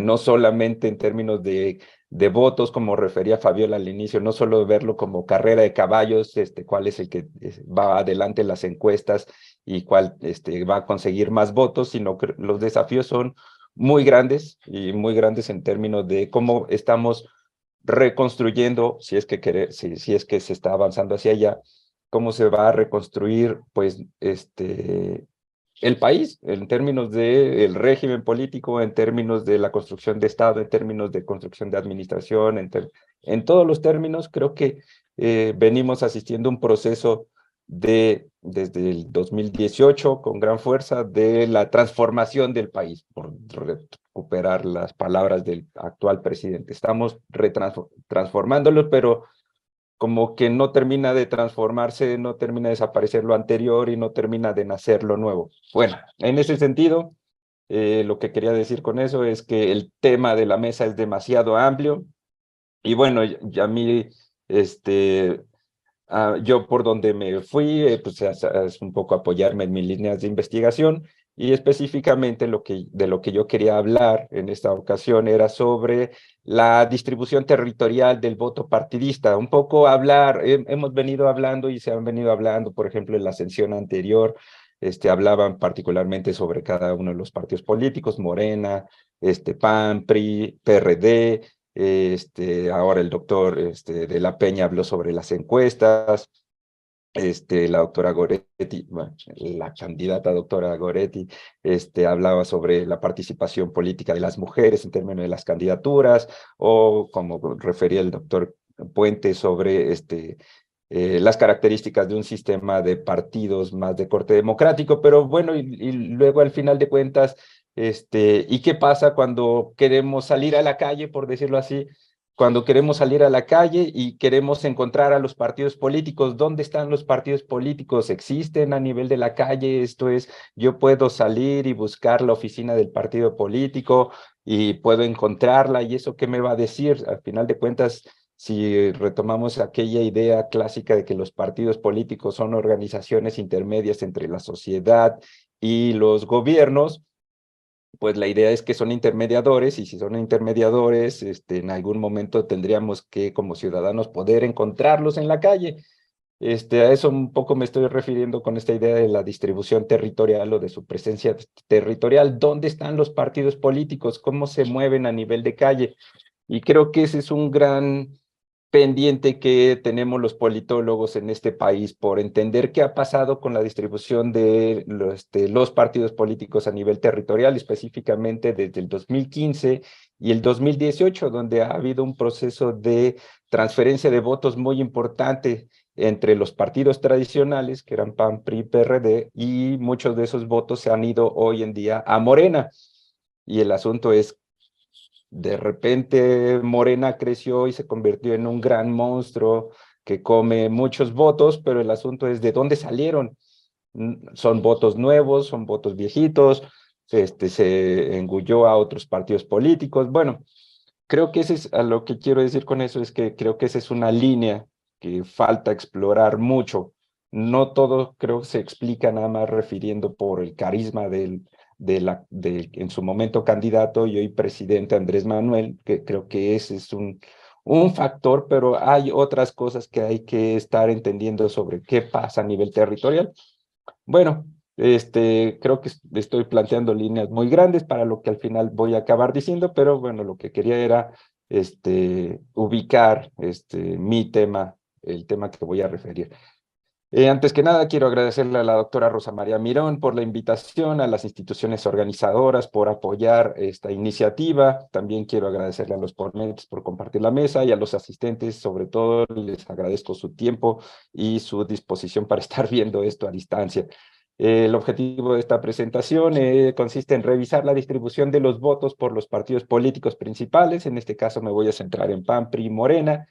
no solamente en términos de votos, como refería Fabiola al inicio, no solo verlo como carrera de caballos, cuál es el que va adelante en las encuestas y cuál va a conseguir más votos, sino que los desafíos son muy grandes y muy grandes en términos de cómo estamos reconstruyendo, si es que se está avanzando hacia allá, cómo se va a reconstruir, pues, el país, en términos del régimen político, en términos de la construcción de Estado, en términos de construcción de administración, en todos los términos. Creo que venimos asistiendo a un proceso desde el 2018 con gran fuerza de la transformación del país, por recuperar las palabras del actual presidente. Estamos transformándolo, pero como que no termina de transformarse, no termina de desaparecer lo anterior y no termina de nacer lo nuevo. Bueno, en ese sentido, lo que quería decir con eso es que el tema de la mesa es demasiado amplio, y bueno, ya a mí, yo por donde me fui, pues es un poco apoyarme en mis líneas de investigación, y específicamente de lo que yo quería hablar en esta ocasión era sobre la distribución territorial del voto partidista. Un poco hablar, hemos venido hablando y se han venido hablando, por ejemplo, en la sesión anterior, hablaban particularmente sobre cada uno de los partidos políticos: Morena, PAN, PRI, PRD. Ahora el doctor de la Peña habló sobre las encuestas. La doctora Goretti, bueno, la candidata doctora Goretti, hablaba sobre la participación política de las mujeres en términos de las candidaturas, o como refería el doctor Puente sobre las características de un sistema de partidos más de corte democrático. Pero bueno, y luego al final de cuentas, ¿y qué pasa cuando queremos salir a la calle, por decirlo así? Cuando queremos salir a la calle y queremos encontrar a los partidos políticos. ¿Dónde están los partidos políticos? ¿Existen a nivel de la calle? Esto es, yo puedo salir y buscar la oficina del partido político y puedo encontrarla, ¿y eso qué me va a decir? Al final de cuentas, si retomamos aquella idea clásica de que los partidos políticos son organizaciones intermedias entre la sociedad y los gobiernos, pues la idea es que son intermediadores, y si son intermediadores, en algún momento tendríamos que, como ciudadanos, poder encontrarlos en la calle. A eso un poco me estoy refiriendo con esta idea de la distribución territorial o de su presencia territorial. ¿Dónde están los partidos políticos? ¿Cómo se mueven a nivel de calle? Y creo que ese es un gran pendiente que tenemos los politólogos en este país, por entender qué ha pasado con la distribución de los partidos políticos a nivel territorial, específicamente desde el 2015 y el 2018, donde ha habido un proceso de transferencia de votos muy importante entre los partidos tradicionales, que eran PAN, PRI, PRD, y muchos de esos votos se han ido hoy en día a Morena. Y el asunto es, de repente Morena creció y se convirtió en un gran monstruo que come muchos votos, pero el asunto es de dónde salieron. ¿Son votos nuevos? ¿Son votos viejitos? Se engulló a otros partidos políticos. Bueno, creo que ese es, a lo que quiero decir con eso es que creo que esa es una línea que falta explorar mucho. No todo, creo, se explica nada más refiriendo por el carisma del en su momento candidato y hoy presidente Andrés Manuel, que creo que ese es un factor, pero hay otras cosas que hay que estar entendiendo sobre qué pasa a nivel territorial. Bueno, creo que estoy planteando líneas muy grandes para lo que al final voy a acabar diciendo, pero bueno, lo que quería era ubicar mi tema, el tema que voy a referir. Antes que nada, quiero agradecerle a la doctora Rosa María Mirón por la invitación, a las instituciones organizadoras por apoyar esta iniciativa. También quiero agradecerle a los ponentes por compartir la mesa, y a los asistentes, sobre todo, les agradezco su tiempo y su disposición para estar viendo esto a distancia. El objetivo de esta presentación consiste en revisar la distribución de los votos por los partidos políticos principales. En este caso me voy a centrar en PAN, PRI, Morena.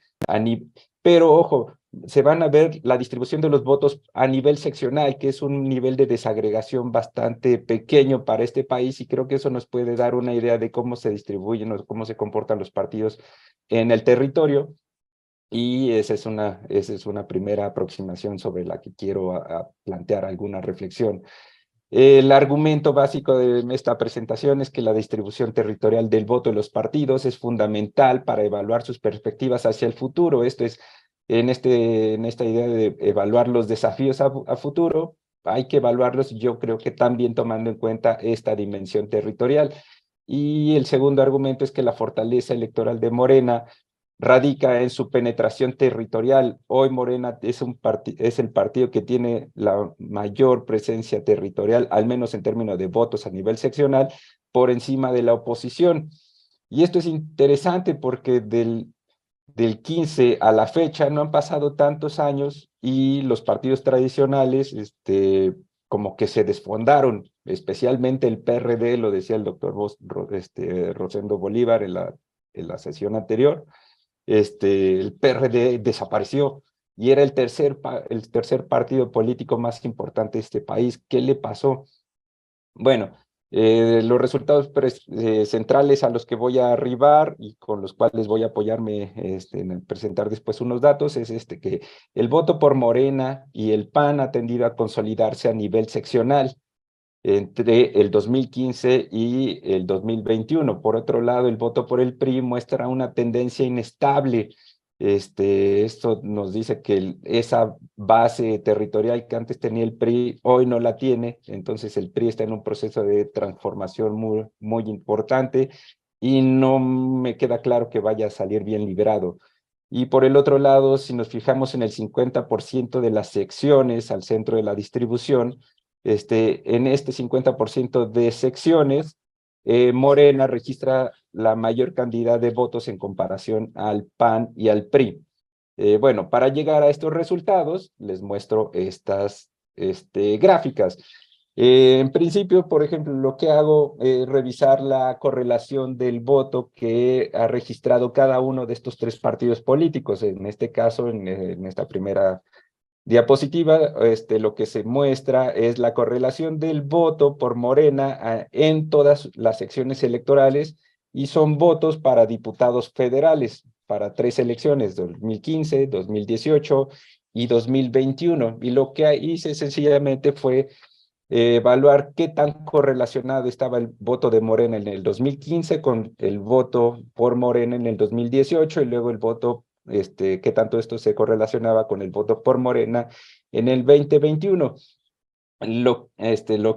Pero, ojo, se van a ver la distribución de los votos a nivel seccional, que es un nivel de desagregación bastante pequeño para este país, y creo que eso nos puede dar una idea de cómo se distribuyen o cómo se comportan los partidos en el territorio. Y esa es una primera aproximación sobre la que quiero plantear alguna reflexión. El argumento básico de esta presentación es que la distribución territorial del voto de los partidos es fundamental para evaluar sus perspectivas hacia el futuro. Esto es, en esta idea de evaluar los desafíos a futuro, hay que evaluarlos, yo creo que también tomando en cuenta esta dimensión territorial. Y el segundo argumento es que la fortaleza electoral de Morena radica en su penetración territorial. Hoy Morena es el partido que tiene la mayor presencia territorial, al menos en términos de votos a nivel seccional, por encima de la oposición. Y esto es interesante porque del 15 a la fecha no han pasado tantos años y los partidos tradicionales como que se desfondaron, especialmente el PRD, lo decía el doctor Rosendo Bolívar en la sesión anterior. El PRD desapareció y era el tercer partido político más importante de este país. ¿Qué le pasó? Bueno, los resultados centrales a los que voy a arribar y con los cuales voy a apoyarme en presentar después unos datos es que el voto por Morena y el PAN ha tendido a consolidarse a nivel seccional entre el 2015 y el 2021. Por otro lado, el voto por el PRI muestra una tendencia inestable. Esto nos dice que esa base territorial que antes tenía el PRI, hoy no la tiene. Entonces el PRI está en un proceso de transformación muy, muy importante y no me queda claro que vaya a salir bien librado. Y por el otro lado, si nos fijamos en el 50% de las secciones al centro de la distribución, en este 50% de secciones, Morena registra la mayor cantidad de votos en comparación al PAN y al PRI. Bueno, para llegar a estos resultados, les muestro estas gráficas. En principio, por ejemplo, lo que hago es revisar la correlación del voto que ha registrado cada uno de estos tres partidos políticos. En este caso, en esta primera diapositiva, lo que se muestra es la correlación del voto por Morena en todas las secciones electorales, y son votos para diputados federales, para 3 elecciones, 2015, 2018 y 2021. Y lo que hice sencillamente fue evaluar qué tan correlacionado estaba el voto de Morena en el 2015 con el voto por Morena en el 2018, y luego el voto qué tanto esto se correlacionaba con el voto por Morena en el 2021. Lo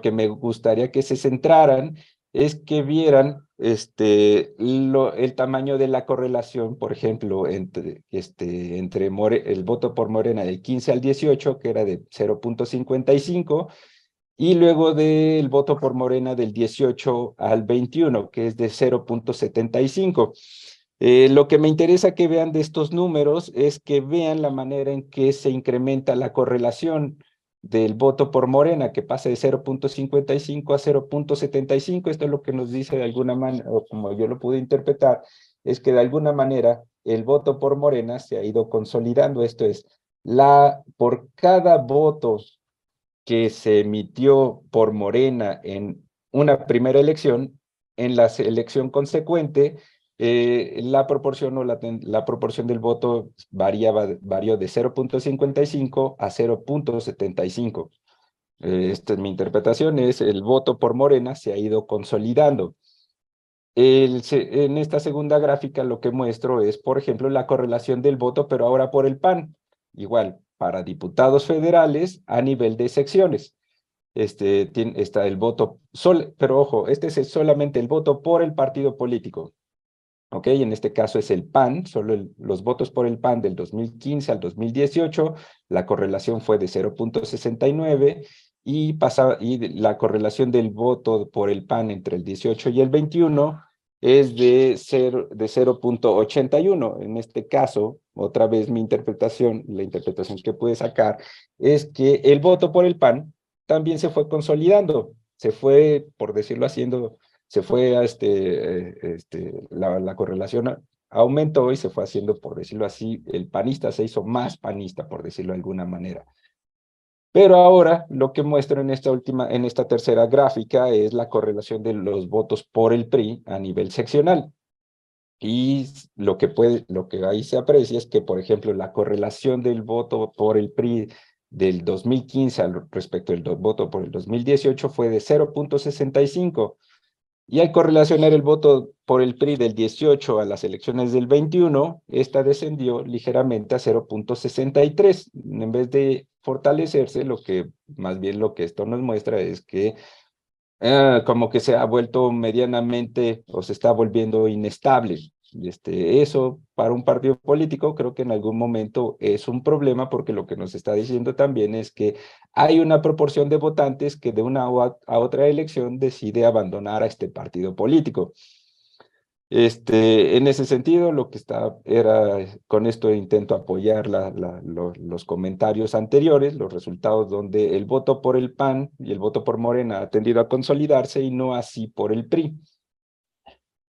que me gustaría que se centraran es que vieran el tamaño de la correlación, por ejemplo, entre el voto por Morena del 15 al 18, que era de 0.55, y luego del voto por Morena del 18 al 21, que es de 0.75. Lo que me interesa que vean de estos números es que vean la manera en que se incrementa la correlación del voto por Morena, que pasa de 0.55 a 0.75. Esto es lo que nos dice de alguna manera, o como yo lo pude interpretar, es que de alguna manera el voto por Morena se ha ido consolidando. Esto es, por cada voto que se emitió por Morena en una primera elección, en la elección consecuente, la proporción del voto varió de 0.55 a 0.75. Esta es mi interpretación, el voto por Morena se ha ido consolidando. En esta segunda gráfica lo que muestro es, por ejemplo, la correlación del voto, pero ahora por el PAN. Igual, para diputados federales a nivel de secciones. Está el voto, pero ojo, este es solamente el voto por el partido político. ¿Ok? En este caso es el PAN, solo los votos por el PAN del 2015 al 2018, la correlación fue de 0.69, y la correlación del voto por el PAN entre el 18 y el 21 es de 0.81. En este caso, otra vez mi interpretación, la interpretación que pude sacar, es que el voto por el PAN también se fue consolidando, se fue, por decirlo así, se fue a la correlación aumentó y se fue haciendo, por decirlo así, el panista se hizo más panista, por decirlo de alguna manera. Pero ahora lo que muestro en esta tercera gráfica es la correlación de los votos por el PRI a nivel seccional. Y lo que ahí se aprecia es que, por ejemplo, la correlación del voto por el PRI del 2015 respecto del voto por el 2018 fue de 0.65. Y al correlacionar el voto por el PRI del 18 a las elecciones del 21, esta descendió ligeramente a 0.63. En vez de fortalecerse, más bien lo que esto nos muestra es que como que se ha vuelto medianamente o se está volviendo inestable. Eso para un partido político creo que en algún momento es un problema, porque lo que nos está diciendo también es que hay una proporción de votantes que de una a otra elección decide abandonar a este partido político. En ese sentido, con esto intento apoyar los comentarios anteriores, los resultados donde el voto por el PAN y el voto por Morena ha tendido a consolidarse y no así por el PRI.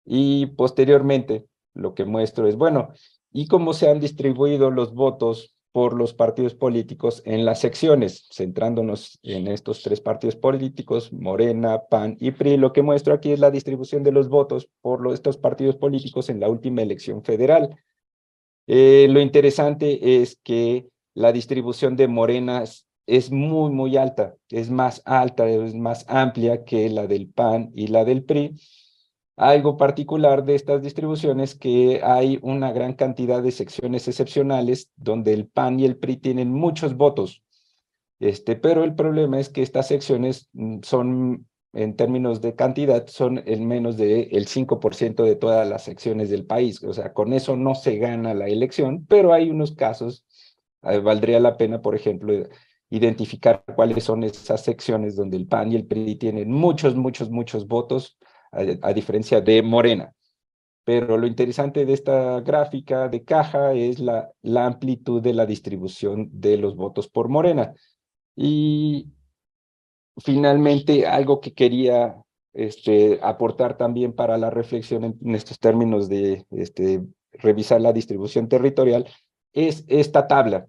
Y posteriormente, lo que muestro es, bueno, ¿y cómo se han distribuido los votos por los partidos políticos en las secciones? Centrándonos en estos tres partidos políticos, Morena, PAN y PRI, lo que muestro aquí es la distribución de los votos por estos partidos políticos en la última elección federal. Lo interesante es que la distribución de Morena es muy, muy alta, es más amplia que la del PAN y la del PRI. Algo particular de estas distribuciones es que hay una gran cantidad de secciones excepcionales donde el PAN y el PRI tienen muchos votos. Pero el problema es que estas secciones son, en términos de cantidad, son el menos del 5% de todas las secciones del país. O sea, con eso no se gana la elección, pero hay unos casos, valdría la pena, por ejemplo, identificar cuáles son esas secciones donde el PAN y el PRI tienen muchos votos, a diferencia de Morena. Pero lo interesante de esta gráfica de caja es la amplitud de la distribución de los votos por Morena. Y finalmente, algo que quería aportar también para la reflexión en estos términos de revisar la distribución territorial es esta tabla.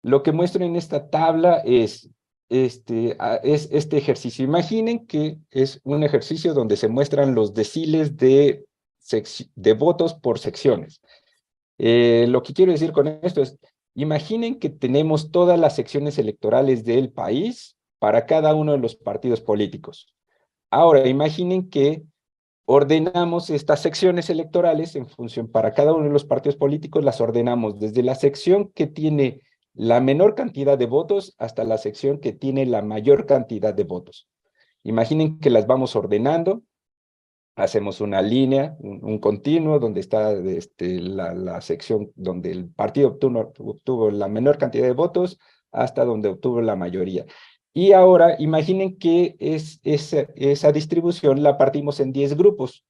Lo que muestro en esta tabla es este ejercicio. Imaginen que es un ejercicio donde se muestran los deciles de votos por secciones. Lo que quiero decir con esto es, imaginen que tenemos todas las secciones electorales del país para cada uno de los partidos políticos. Ahora, imaginen que ordenamos estas secciones electorales en función, para cada uno de los partidos políticos, las ordenamos desde la sección que tiene la menor cantidad de votos hasta la sección que tiene la mayor cantidad de votos. Imaginen que las vamos ordenando, hacemos una línea, un continuo, donde está la sección donde el partido obtuvo la menor cantidad de votos hasta donde obtuvo la mayoría. Y ahora imaginen que esa distribución la partimos en 10 grupos.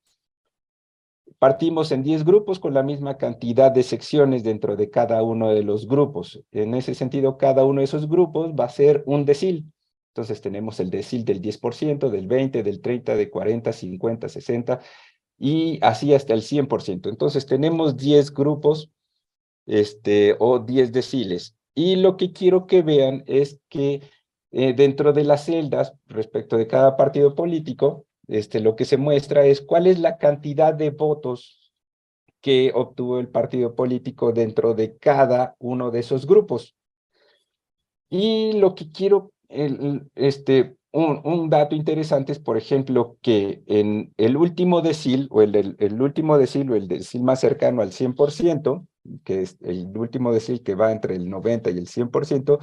Partimos en 10 grupos con la misma cantidad de secciones dentro de cada uno de los grupos. En ese sentido, cada uno de esos grupos va a ser un decil. Entonces tenemos el decil del 10%, del 20%, del 30%, de 40%, 50%, 60%, y así hasta el 100%. Entonces tenemos 10 grupos o 10 deciles. Y lo que quiero que vean es que dentro de las celdas, respecto de cada partido político, lo que se muestra es cuál es la cantidad de votos que obtuvo el partido político dentro de cada uno de esos grupos. Y lo que quiero, un dato interesante es, por ejemplo, que en el último decil, o el último decil, o el decil más cercano al 100%, que es el último decil que va entre el 90 y el 100%,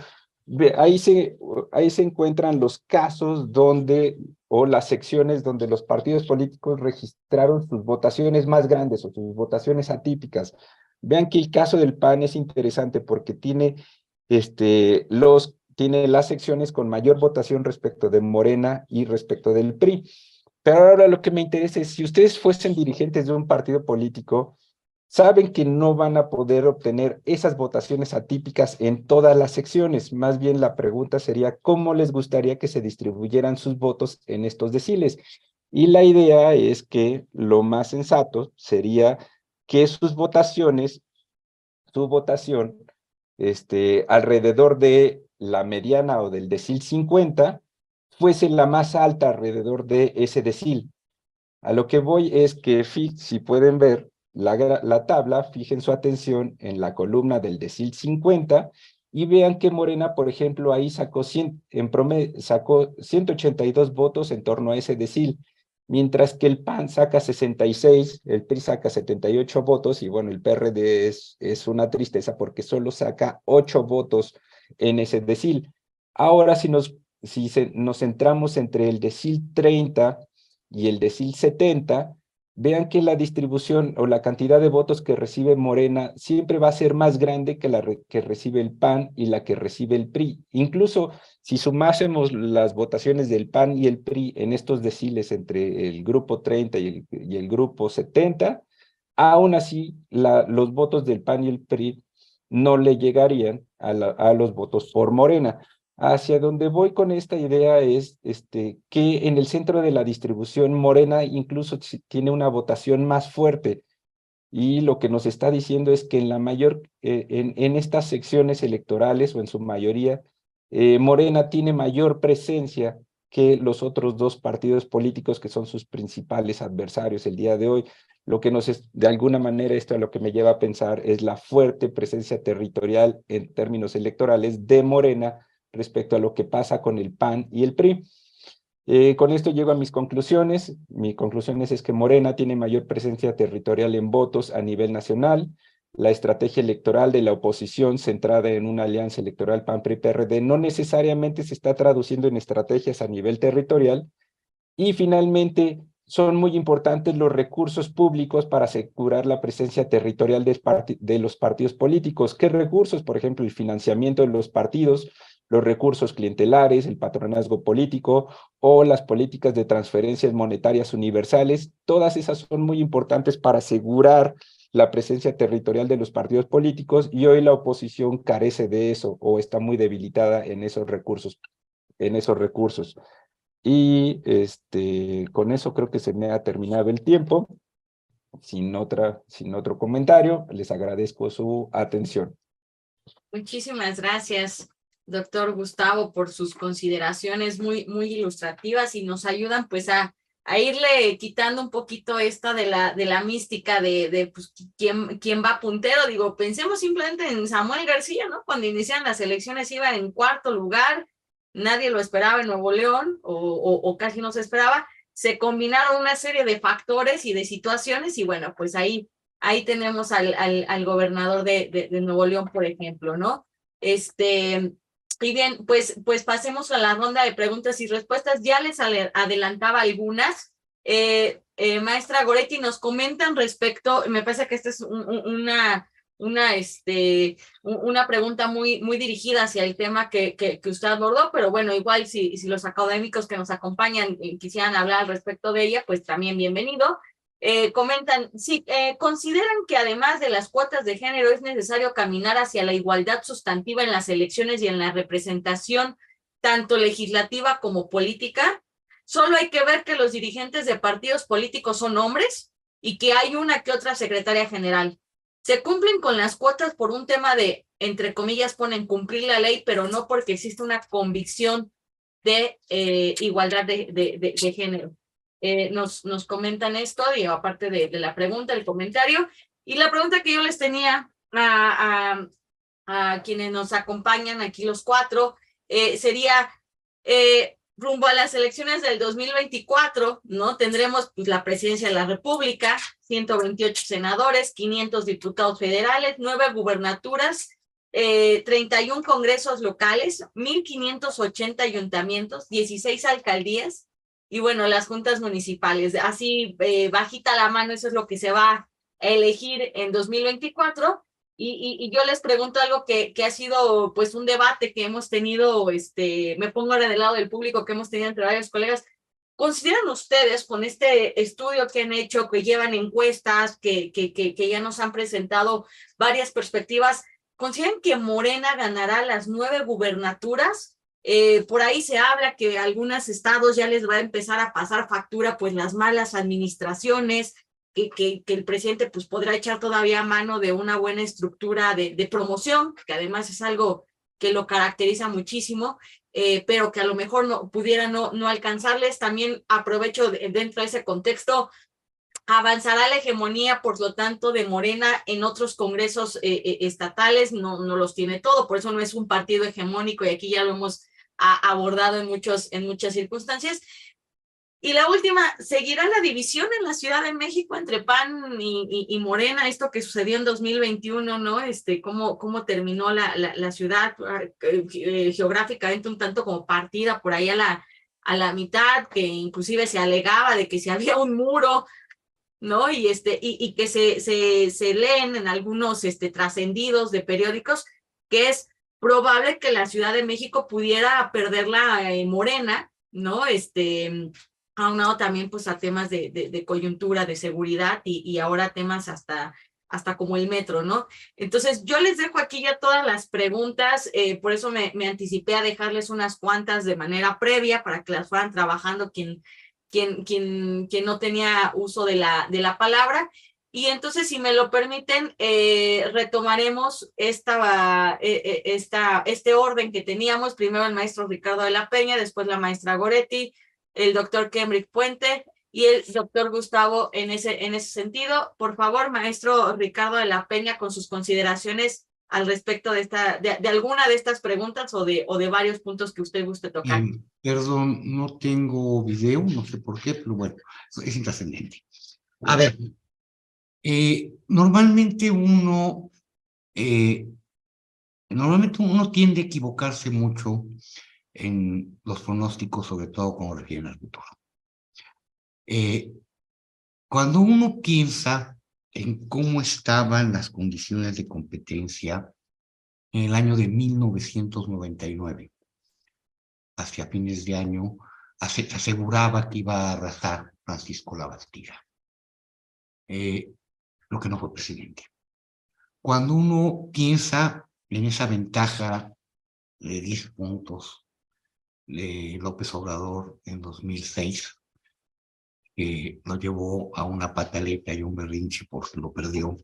ahí se encuentran los casos o las secciones donde los partidos políticos registraron sus votaciones más grandes o sus votaciones atípicas. Vean que el caso del PAN es interesante porque tiene las secciones con mayor votación respecto de Morena y respecto del PRI. Pero ahora lo que me interesa es, si ustedes fuesen dirigentes de un partido político, saben que no van a poder obtener esas votaciones atípicas en todas las secciones. Más bien la pregunta sería, ¿cómo les gustaría que se distribuyeran sus votos en estos deciles? Y la idea es que lo más sensato sería que su votación, alrededor de la mediana o del decil 50, fuese la más alta alrededor de ese decil. A lo que voy es que, si pueden ver la tabla, fijen su atención en la columna del decil 50 y vean que Morena, por ejemplo, ahí sacó 182 votos en torno a ese decil, mientras que el PAN saca 66, el PRI saca 78 votos, y bueno, el PRD es una tristeza porque solo saca 8 votos en ese decil. Ahora, si nos centramos entre el decil 30 y el decil 70, vean que la distribución o la cantidad de votos que recibe Morena siempre va a ser más grande que la que recibe el PAN y la que recibe el PRI. Incluso si sumásemos las votaciones del PAN y el PRI en estos deciles entre el grupo 30 y el grupo 70, aún así los votos del PAN y el PRI no le llegarían a los votos por Morena. Hacia donde voy con esta idea es que en el centro de la distribución Morena incluso tiene una votación más fuerte, y lo que nos está diciendo es que en estas secciones electorales, o en su mayoría, Morena tiene mayor presencia que los otros dos partidos políticos que son sus principales adversarios el día de hoy. De alguna manera, esto a lo que me lleva a pensar es la fuerte presencia territorial en términos electorales de Morena respecto a lo que pasa con el PAN y el PRI. Con esto llego a mis conclusiones. Mi conclusión es que Morena tiene mayor presencia territorial en votos a nivel nacional. La estrategia electoral de la oposición centrada en una alianza electoral PAN-PRI-PRD no necesariamente se está traduciendo en estrategias a nivel territorial. Y finalmente, son muy importantes los recursos públicos para asegurar la presencia territorial de los partidos políticos. ¿Qué recursos? Por ejemplo, el financiamiento de los partidos, los recursos clientelares, el patronazgo político o las políticas de transferencias monetarias universales. Todas esas son muy importantes para asegurar la presencia territorial de los partidos políticos, y hoy la oposición carece de eso o está muy debilitada en esos recursos. Y con eso creo que se me ha terminado el tiempo. Sin otro comentario, les agradezco su atención. Muchísimas gracias, doctor Gustavo, por sus consideraciones muy ilustrativas, y nos ayudan pues a irle quitando un poquito esta de la mística de pues, quién va puntero. Digo, pensemos simplemente en Samuel García, ¿no? Cuando inician las elecciones iba en cuarto lugar, nadie lo esperaba en Nuevo León, o casi no se esperaba. Se combinaron una serie de factores y de situaciones, y bueno, pues ahí tenemos al gobernador de Nuevo León, por ejemplo, ¿no? Y bien, pues pasemos a la ronda de preguntas y respuestas. Ya les adelantaba algunas. Maestra Goretti, nos comentan respecto, me parece que esta es una pregunta muy dirigida hacia el tema que usted abordó, pero bueno, igual si los académicos que nos acompañan quisieran hablar al respecto de ella, pues también bienvenido. Comentan, sí, consideran que además de las cuotas de género es necesario caminar hacia la igualdad sustantiva en las elecciones y en la representación tanto legislativa como política. Solo hay que ver que los dirigentes de partidos políticos son hombres y que hay una que otra secretaria general. Se cumplen con las cuotas por un tema de, entre comillas, ponen cumplir la ley, pero no porque existe una convicción de igualdad de género. Nos comentan esto, digo, aparte de la pregunta, el comentario. Y la pregunta que yo les tenía a quienes nos acompañan aquí los cuatro, sería, rumbo a las elecciones del 2024, ¿no? Tendremos pues, la presidencia de la República, 128 senadores, 500 diputados federales, 9 gubernaturas, 31 congresos locales, 1,580 ayuntamientos, 16 alcaldías, y bueno, las juntas municipales. Así, bajita la mano, eso es lo que se va a elegir en 2024. Y yo les pregunto algo que ha sido pues un debate que hemos tenido, me pongo ahora del lado del público, que hemos tenido entre varios colegas. ¿Consideran ustedes, con este estudio que han hecho, que llevan encuestas, que ya nos han presentado varias perspectivas, consideran que Morena ganará las 9 gubernaturas? Por ahí se habla que a algunos estados ya les va a empezar a pasar factura, pues las malas administraciones, que el presidente pues podrá echar todavía mano de una buena estructura de promoción, que además es algo que lo caracteriza muchísimo. Pero que a lo mejor pudiera no alcanzarles. También aprovecho dentro de ese contexto, avanzará la hegemonía, por lo tanto, de Morena en otros congresos estatales, no los tiene todo, por eso no es un partido hegemónico, y aquí ya lo hemos abordado en muchas circunstancias. Y la última, ¿seguirá la división en la Ciudad de México entre PAN y Morena? Esto que sucedió en 2021, ¿no? Cómo terminó la ciudad geográficamente un tanto como partida por ahí a la mitad, que inclusive se alegaba de que si había un muro, ¿no? Y que se leen en algunos trascendidos de periódicos que es probable que la Ciudad de México pudiera perderla Morena, ¿no? Aunado también pues a temas de coyuntura, de seguridad y ahora temas hasta como el metro, ¿no? Entonces yo les dejo aquí ya todas las preguntas, por eso me anticipé a dejarles unas cuantas de manera previa para que las fueran trabajando quien no tenía uso de la palabra. Y entonces, si me lo permiten, retomaremos este orden que teníamos. Primero el maestro Ricardo de la Peña, después la maestra Goretti, el doctor Kenrick Puente y el doctor Gustavo en ese sentido. Por favor, maestro Ricardo de la Peña, con sus consideraciones al respecto de alguna de estas preguntas o de varios puntos que usted guste tocar. Perdón, no tengo video, no sé por qué, pero bueno, es intrascendente. A ver, normalmente uno tiende a equivocarse mucho en los pronósticos, sobre todo cuando refieren al futuro. Cuando uno piensa en cómo estaban las condiciones de competencia en el año de 1999, hacia fines de año, aseguraba que iba a arrasar Francisco Labastida, lo que no fue presidente. Cuando uno piensa en esa ventaja de 10 puntos de López Obrador en 2006, que lo llevó a una pataleta y un berrinche porque lo perdió,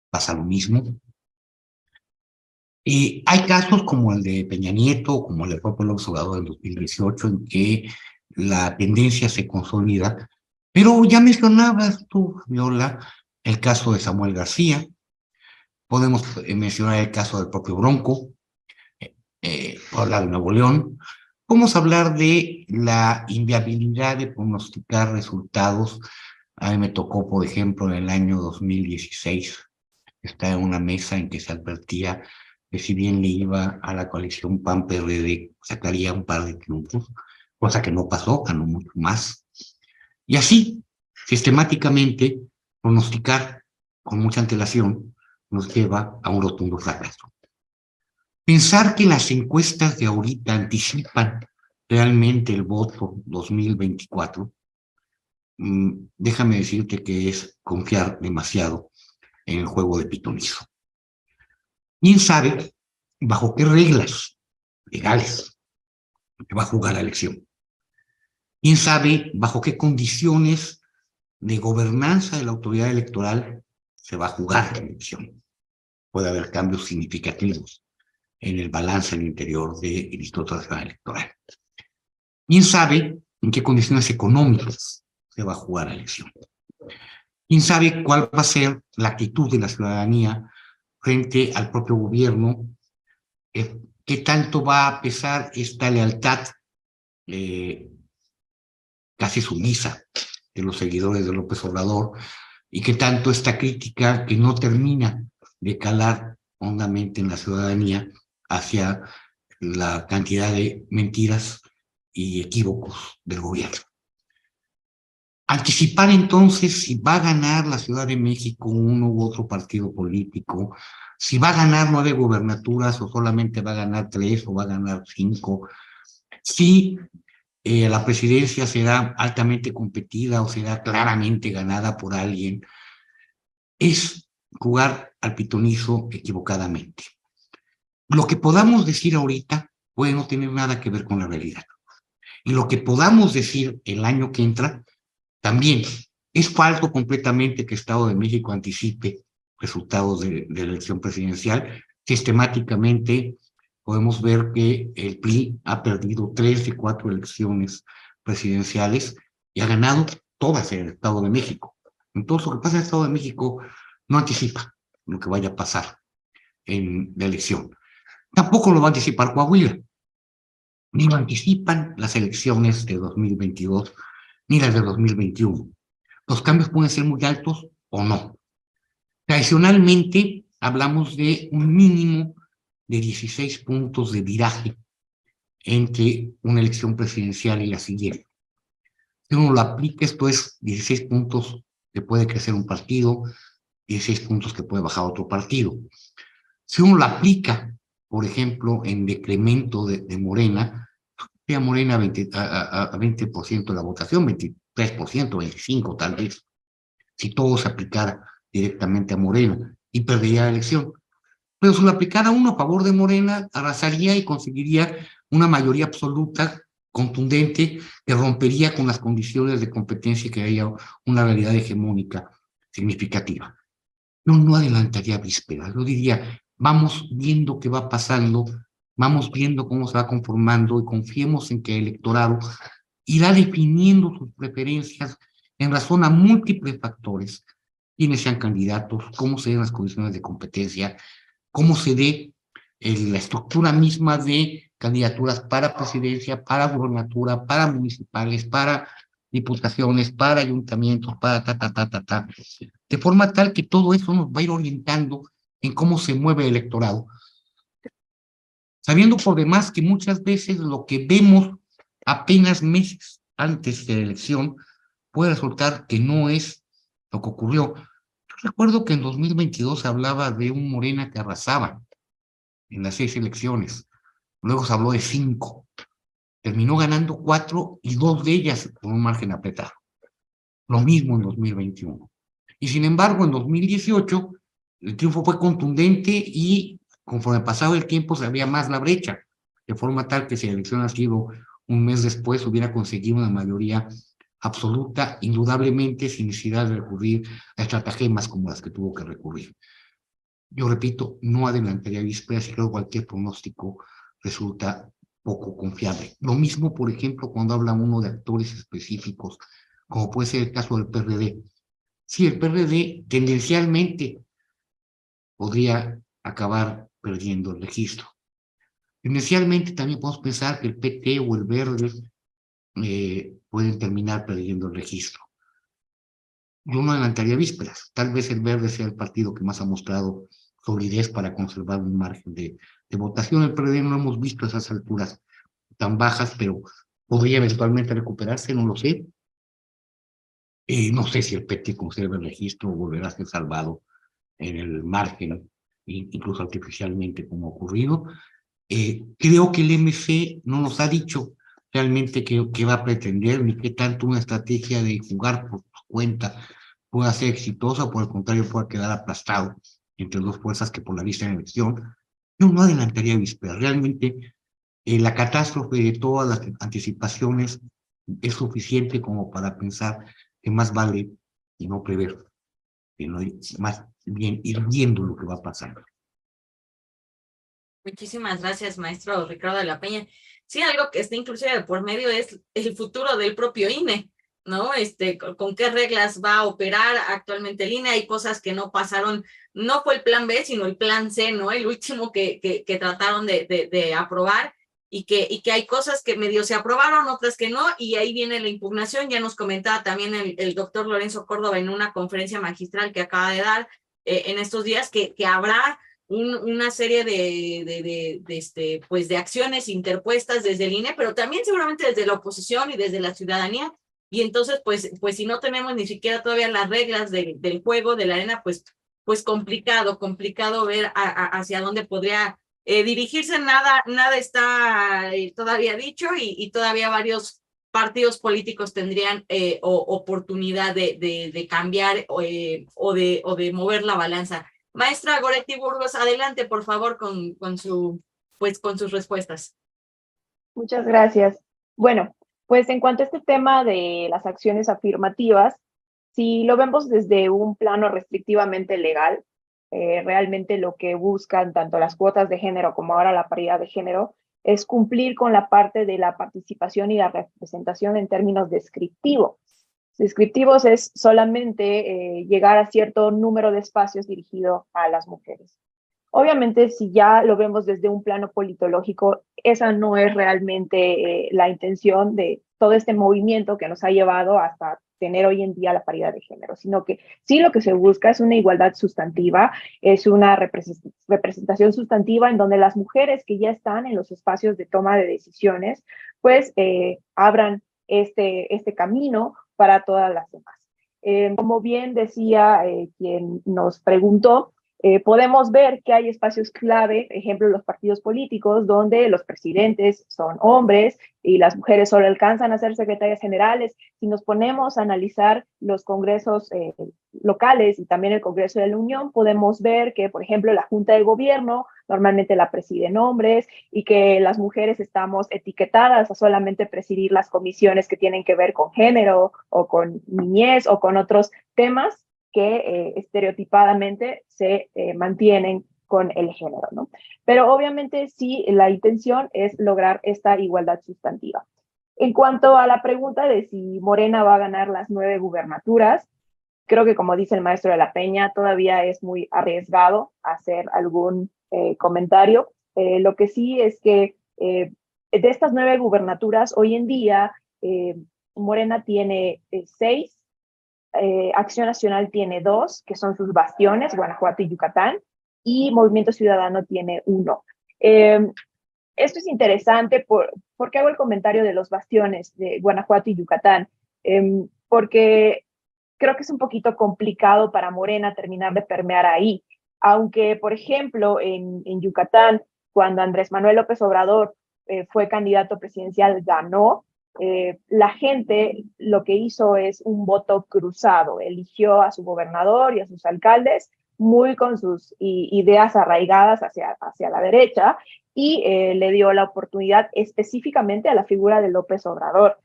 pasa lo mismo. Hay casos como el de Peña Nieto, como el de propio López Obrador en 2018, en que la tendencia se consolida, pero ya mencionabas tú, Viola, el caso de Samuel García, podemos mencionar el caso del propio Bronco, hablar de Nuevo León, podemos hablar de la inviabilidad de pronosticar resultados. A mí me tocó, por ejemplo, en el año 2016, estar en una mesa en que se advertía que si bien le iba a la coalición PAN-PRD, sacaría un par de triunfos, cosa que no pasó, ganó mucho más. Y así, sistemáticamente, pronosticar con mucha antelación nos lleva a un rotundo fracaso. Pensar que las encuestas de ahorita anticipan realmente el voto 2024, déjame decirte que es confiar demasiado en el juego de pitonizo. ¿Quién sabe bajo qué reglas legales va a jugar la elección? ¿Quién sabe bajo qué condiciones de gobernanza de la autoridad electoral se va a jugar la elección? Puede haber cambios significativos en el balance al interior del Instituto Nacional Electoral. ¿Quién sabe en qué condiciones económicas se va a jugar la elección? ¿Quién sabe cuál va a ser la actitud de la ciudadanía frente al propio gobierno? ¿Qué tanto va a pesar esta lealtad casi sumisa de los seguidores de López Obrador, y qué tanto esta crítica que no termina de calar hondamente en la ciudadanía hacia la cantidad de mentiras y equívocos del gobierno? Anticipar entonces si va a ganar la Ciudad de México uno u otro partido político, si va a ganar 9 gubernaturas o solamente va a ganar 3 o va a ganar 5, si la presidencia será altamente competida o será claramente ganada por alguien, es jugar al pitonizo equivocadamente. Lo que podamos decir ahorita puede no tener nada que ver con la realidad. Y lo que podamos decir el año que entra también. Es falso completamente que Estado de México anticipe resultados de la elección presidencial. Sistemáticamente podemos ver que el PRI ha perdido 3 de 4 elecciones presidenciales y ha ganado todas en el Estado de México. Entonces, lo que pasa en el Estado de México no anticipa lo que vaya a pasar en la elección. Tampoco lo va a anticipar Coahuila, ni lo anticipan las elecciones de 2022, ni las de 2021. Los cambios pueden ser muy altos o no. Tradicionalmente, hablamos de un mínimo de 16 puntos de viraje entre una elección presidencial y la siguiente. Si uno lo aplica, esto es 16 puntos que puede crecer un partido, 16 puntos que puede bajar otro partido. Si uno lo aplica, por ejemplo, en decremento de Morena, a Morena a 20% de la votación, 23%, 25% tal vez, si todo se aplicara directamente a Morena, y perdería la elección. Pero si lo aplicara uno a favor de Morena, arrasaría y conseguiría una mayoría absoluta, contundente, que rompería con las condiciones de competencia y que haya una realidad hegemónica significativa. Yo no adelantaría vísperas, yo diría, vamos viendo qué va pasando, vamos viendo cómo se va conformando y confiemos en que el electorado irá definiendo sus preferencias en razón a múltiples factores, quiénes sean candidatos, cómo se den las condiciones de competencia, cómo se dé la estructura misma de candidaturas para presidencia, para gobernatura, para municipales, para diputaciones, para ayuntamientos, para de forma tal que todo eso nos va a ir orientando en cómo se mueve el electorado. Sabiendo por demás que muchas veces lo que vemos apenas meses antes de la elección puede resultar que no es lo que ocurrió. Yo recuerdo que en 2022 se hablaba de un Morena que arrasaba en las 6 elecciones, luego se habló de 5, terminó ganando 4 y 2 de ellas con un margen apretado. Lo mismo en 2021. Y sin embargo, en 2018 el triunfo fue contundente y conforme pasaba el tiempo se abría más la brecha, de forma tal que si la elección ha sido un mes después hubiera conseguido una mayoría absoluta, indudablemente sin necesidad de recurrir a estratagemas como las que tuvo que recurrir. Yo repito, no adelantaría vísperas y creo que cualquier pronóstico resulta poco confiable. Lo mismo, por ejemplo, cuando habla uno de actores específicos, como puede ser el caso del PRD. Sí, el PRD tendencialmente podría acabar perdiendo el registro. Tendencialmente también podemos pensar que el PT o el Verde pueden terminar perdiendo el registro. Yo no adelantaría vísperas. Tal vez el Verde sea el partido que más ha mostrado solidez para conservar un margen de votación. El PRD no hemos visto esas alturas tan bajas, pero podría eventualmente recuperarse, no lo sé. No sé si el PT conserva el registro o volverá a ser salvado en el margen, incluso artificialmente, como ha ocurrido. Creo que el MC no nos ha dicho realmente qué va a pretender, ni qué tanto una estrategia de jugar por su cuenta pueda ser exitosa, o por el contrario pueda quedar aplastado entre dos fuerzas que polarizan la elección. Yo no adelantaría vísperas. Realmente la catástrofe de todas las anticipaciones es suficiente como para pensar que más vale y no prever, sino más bien ir viendo lo que va pasando. Muchísimas gracias, maestro Ricardo de la Peña. Sí, algo que está inclusive de por medio es el futuro del propio INE, ¿no? Con qué reglas va a operar actualmente el INE. Hay cosas que no pasaron, no fue el plan B, sino el plan C, ¿no? El último que trataron de aprobar y que hay cosas que medio se aprobaron, otras que no, y ahí viene la impugnación. Ya nos comentaba también el doctor Lorenzo Córdoba en una conferencia magistral que acaba de dar en estos días que habrá una serie de acciones interpuestas desde el INE, pero también seguramente desde la oposición y desde la ciudadanía. Y entonces, pues si no tenemos ni siquiera todavía las reglas del juego, de la arena, pues complicado ver hacia dónde podría dirigirse. Nada está todavía dicho y todavía varios partidos políticos tendrían oportunidad de cambiar o de mover la balanza. Maestra Goretti Burgos, adelante, por favor, con sus respuestas. Muchas gracias. Bueno, pues en cuanto a este tema de las acciones afirmativas, si lo vemos desde un plano restrictivamente legal, realmente lo que buscan tanto las cuotas de género como ahora la paridad de género es cumplir con la parte de la participación y la representación en términos descriptivos. Descriptivos es solamente llegar a cierto número de espacios dirigido a las mujeres. Obviamente, si ya lo vemos desde un plano politológico, esa no es realmente la intención de todo este movimiento que nos ha llevado hasta tener hoy en día la paridad de género, sino que sí lo que se busca es una igualdad sustantiva, es una representación sustantiva en donde las mujeres que ya están en los espacios de toma de decisiones, pues abran este camino para todas las demás. Como bien decía quien nos preguntó, podemos ver que hay espacios clave, ejemplo, los partidos políticos, donde los presidentes son hombres y las mujeres solo alcanzan a ser secretarias generales. Si nos ponemos a analizar los congresos locales y también el Congreso de la Unión, podemos ver que, por ejemplo, la Junta de Gobierno normalmente la presiden hombres y que las mujeres estamos etiquetadas a solamente presidir las comisiones que tienen que ver con género o con niñez o con otros temas que estereotipadamente se mantienen con el género, ¿no? Pero obviamente sí, la intención es lograr esta igualdad sustantiva. En cuanto a la pregunta de si Morena va a ganar las 9 gubernaturas, creo que como dice el maestro de la Peña, todavía es muy arriesgado hacer algún comentario. Lo que sí es que de estas 9 gubernaturas, hoy en día Morena tiene 6, Acción Nacional tiene 2, que son sus bastiones, Guanajuato y Yucatán, y Movimiento Ciudadano tiene 1. Esto es interesante porque hago el comentario de los bastiones de Guanajuato y Yucatán, porque creo que es un poquito complicado para Morena terminar de permear ahí, aunque, por ejemplo, en Yucatán, cuando Andrés Manuel López Obrador fue candidato presidencial, ganó. La gente lo que hizo es un voto cruzado, eligió a su gobernador y a sus alcaldes muy con sus ideas arraigadas hacia la derecha y le dio la oportunidad específicamente a la figura de López Obrador.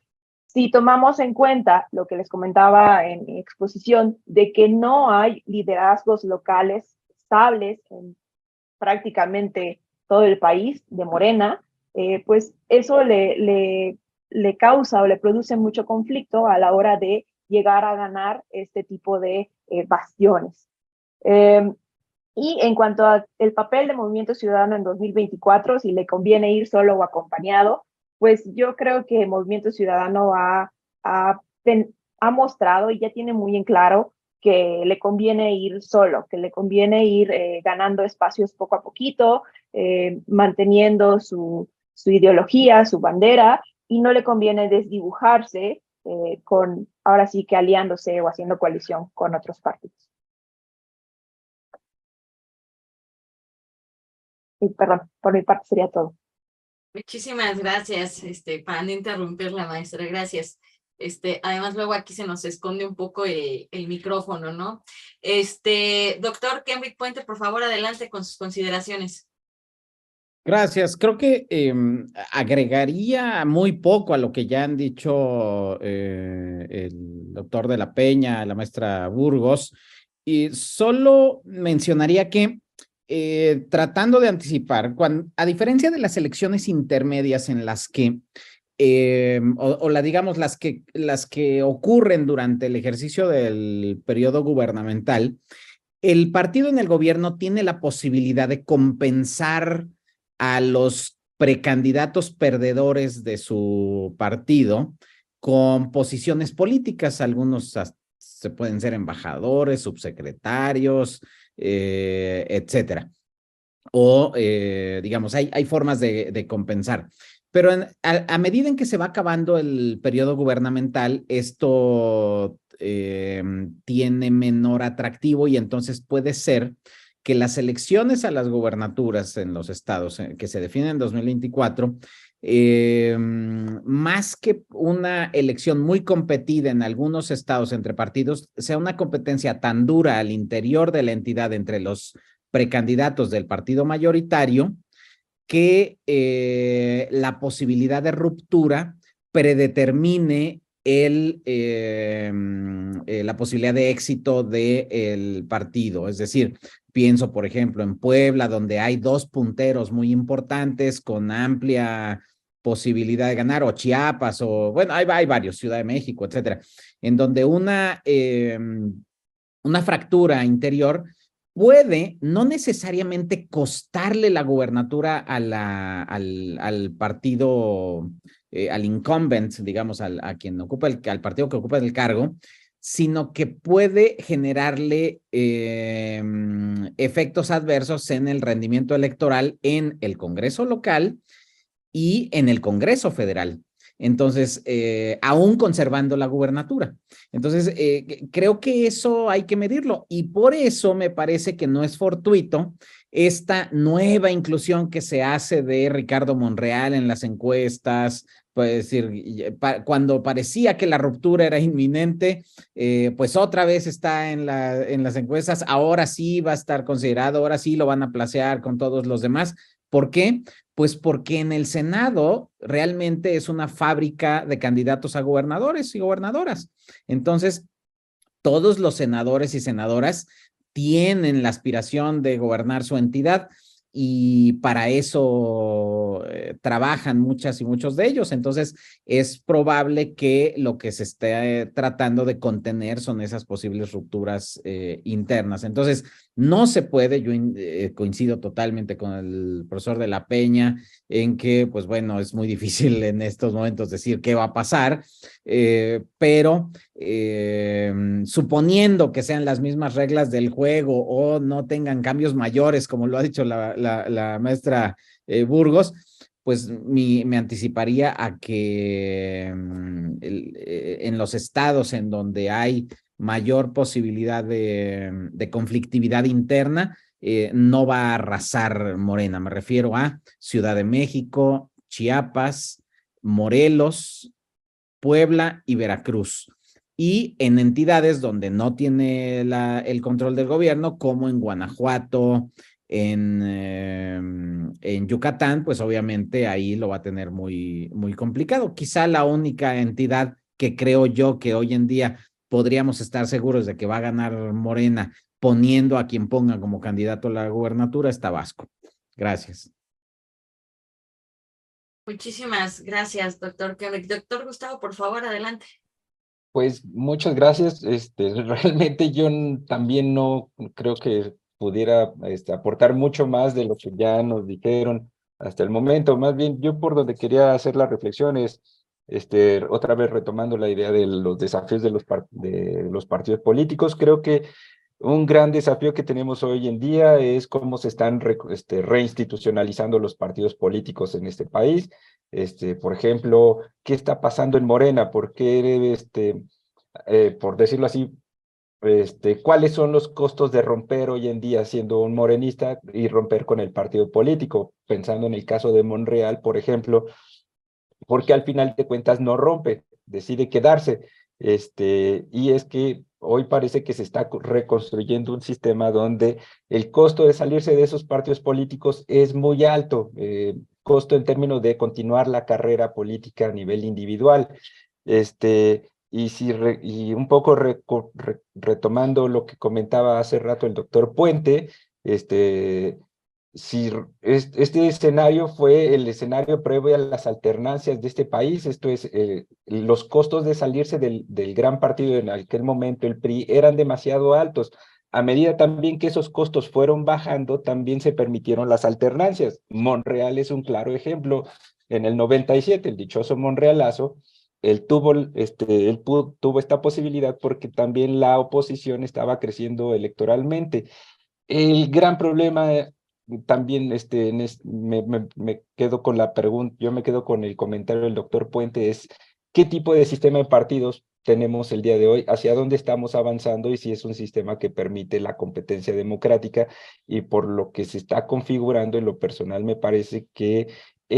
Si tomamos en cuenta lo que les comentaba en mi exposición, de que no hay liderazgos locales estables en prácticamente todo el país de Morena, pues eso le causa o le produce mucho conflicto a la hora de llegar a ganar este tipo de bastiones. Y en cuanto al papel de Movimiento Ciudadano en 2024, si le conviene ir solo o acompañado, pues yo creo que Movimiento Ciudadano ha mostrado y ya tiene muy en claro que le conviene ir solo, que le conviene ir ganando espacios poco a poquito, manteniendo su ideología, su bandera, y no le conviene desdibujarse ahora sí que aliándose o haciendo coalición con otros partidos. Y perdón, por mi parte sería todo. Muchísimas gracias, para no interrumpir la maestra, gracias. Además luego aquí se nos esconde un poco el micrófono, ¿no? Doctor Kenrick Puente, por favor, adelante con sus consideraciones. Gracias. Creo que agregaría muy poco a lo que ya han dicho el doctor de la Peña, la maestra Burgos, y solo mencionaría que tratando de anticipar, a diferencia de las elecciones intermedias en las que, digamos, las que ocurren durante el ejercicio del periodo gubernamental, el partido en el gobierno tiene la posibilidad de compensar a los precandidatos perdedores de su partido con posiciones políticas. Algunos se pueden ser embajadores, subsecretarios, etcétera. O, digamos, hay formas de compensar. Pero a medida en que se va acabando el periodo gubernamental, esto tiene menor atractivo y entonces puede ser que las elecciones a las gubernaturas en los estados que se definen en 2024 más que una elección muy competida en algunos estados entre partidos, sea una competencia tan dura al interior de la entidad entre los precandidatos del partido mayoritario que la posibilidad de ruptura predetermine la posibilidad de éxito del partido. Es decir, pienso, por ejemplo, en Puebla, donde hay dos punteros muy importantes con amplia posibilidad de ganar, o Chiapas, o bueno, hay varios, Ciudad de México, etcétera, en donde una fractura interior puede no necesariamente costarle la gubernatura al partido, al incumbent, digamos, a quien ocupa al partido que ocupa el cargo, sino que puede generarle efectos adversos en el rendimiento electoral en el Congreso local y en el Congreso federal. Entonces, aún conservando la gubernatura. Entonces, creo que eso hay que medirlo y por eso me parece que no es fortuito esta nueva inclusión que se hace de Ricardo Monreal en las encuestas. Pues decir, cuando parecía que la ruptura era inminente, pues otra vez está en las encuestas, ahora sí va a estar considerado, ahora sí lo van a placear con todos los demás. ¿Por qué? Pues porque en el Senado realmente es una fábrica de candidatos a gobernadores y gobernadoras. Entonces, todos los senadores y senadoras tienen la aspiración de gobernar su entidad y para eso trabajan muchas y muchos de ellos. Entonces, es probable que lo que se esté tratando de contener son esas posibles rupturas internas. Entonces, no se puede, yo coincido totalmente con el profesor de la Peña en que, pues bueno, es muy difícil en estos momentos decir qué va a pasar, pero suponiendo que sean las mismas reglas del juego o no tengan cambios mayores, como lo ha dicho la maestra Burgos, pues me anticiparía a que en los estados en donde hay mayor posibilidad de conflictividad interna, no va a arrasar Morena. Me refiero a Ciudad de México, Chiapas, Morelos, Puebla y Veracruz. Y en entidades donde no tiene el control del gobierno, como en Guanajuato, en Yucatán, pues obviamente ahí lo va a tener muy, muy complicado. Quizá la única entidad que creo yo que hoy en día podríamos estar seguros de que va a ganar Morena poniendo a quien ponga como candidato a la gubernatura es Tabasco. Gracias. Muchísimas gracias, doctor Koenig. Doctor Gustavo, por favor, adelante. Pues muchas gracias. Realmente yo también no creo que pudiera aportar mucho más de lo que ya nos dijeron hasta el momento. Más bien, yo por donde quería hacer la reflexión es, otra vez retomando la idea de los desafíos de los partidos políticos, creo que un gran desafío que tenemos hoy en día es cómo se están reinstitucionalizando los partidos políticos en este país. Por ejemplo, ¿qué está pasando en Morena? ¿Por qué, por decirlo así, cuáles son los costos de romper hoy en día siendo un morenista y romper con el partido político? Pensando en el caso de Monreal, por ejemplo, porque al final de cuentas no rompe, decide quedarse. Y es que hoy parece que se está reconstruyendo un sistema donde el costo de salirse de esos partidos políticos es muy alto, costo en términos de continuar la carrera política a nivel individual. Y un poco retomando lo que comentaba hace rato el doctor Puente, si este escenario fue el escenario previo a las alternancias de este país, esto es, los costos de salirse del gran partido en aquel momento, el PRI, eran demasiado altos. A medida también que esos costos fueron bajando, también se permitieron las alternancias. Monreal es un claro ejemplo. En el 97, el dichoso Monrealazo, él tuvo esta posibilidad porque también la oposición estaba creciendo electoralmente. El gran problema también me quedo con la pregunta, yo me quedo con el comentario del doctor Puente, es ¿qué tipo de sistema de partidos tenemos el día de hoy? ¿Hacia dónde estamos avanzando? Y si es un sistema que permite la competencia democrática, y por lo que se está configurando en lo personal me parece que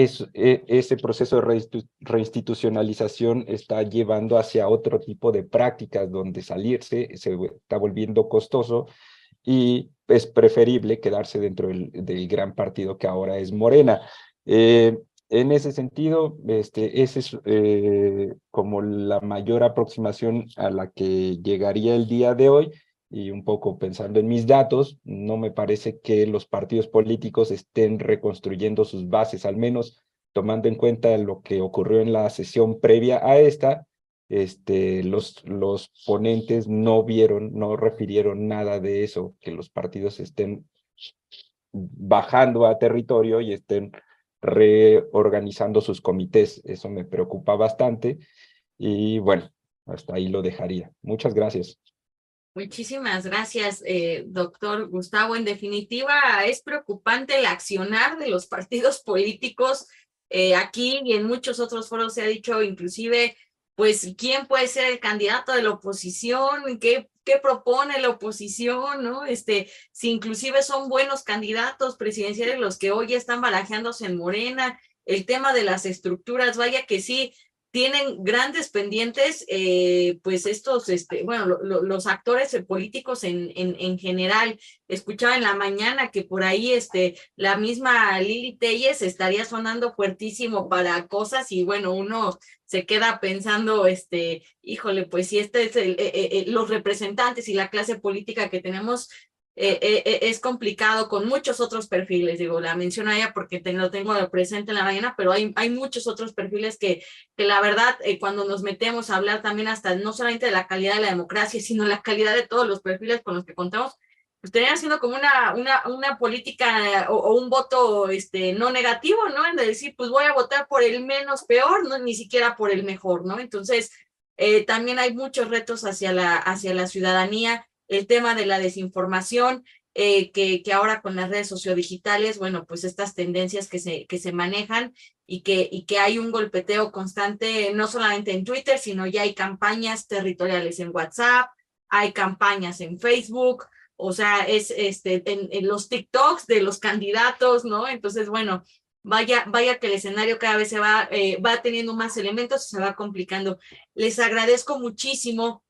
ese proceso de reinstitucionalización está llevando hacia otro tipo de prácticas donde salirse se está volviendo costoso y es preferible quedarse dentro del gran partido que ahora es Morena. En ese sentido, ese es como la mayor aproximación a la que llegaría el día de hoy. Y un poco pensando en mis datos, no me parece que los partidos políticos estén reconstruyendo sus bases, al menos tomando en cuenta lo que ocurrió en la sesión previa a esta. Los ponentes no refirieron nada de eso, que los partidos estén bajando a territorio y estén reorganizando sus comités. Eso me preocupa bastante y bueno, hasta ahí lo dejaría. Muchas gracias. Muchísimas gracias, doctor Gustavo. En definitiva, es preocupante el accionar de los partidos políticos. Aquí y en muchos otros foros se ha dicho inclusive, pues, ¿quién puede ser el candidato de la oposición? ¿Qué propone la oposición? ¿No? Si inclusive son buenos candidatos presidenciales los que hoy están barajeándose en Morena. El tema de las estructuras, vaya que sí, tienen grandes pendientes, pues estos, bueno, los actores políticos en general. Escuchaba en la mañana que por ahí la misma Lili Telles estaría sonando fuertísimo para cosas y bueno, uno se queda pensando, híjole, pues si es los representantes y la clase política que tenemos, es complicado con muchos otros perfiles, digo, la menciono a ella porque lo tengo presente en la mañana, pero hay muchos otros perfiles que la verdad, cuando nos metemos a hablar también hasta no solamente de la calidad de la democracia, sino la calidad de todos los perfiles con los que contamos, pues termina siendo como una política o un voto no negativo, ¿no? En decir, pues voy a votar por el menos peor, no ni siquiera por el mejor, ¿no? Entonces, también hay muchos retos hacia la ciudadanía. El tema de la desinformación, que ahora con las redes sociodigitales, bueno, pues estas tendencias que se manejan y que hay un golpeteo constante, no solamente en Twitter, sino ya hay campañas territoriales en WhatsApp, hay campañas en Facebook, o sea, es en los TikToks de los candidatos, ¿no? Entonces, bueno, vaya que el escenario cada vez se va teniendo más elementos y se va complicando. Les agradezco muchísimo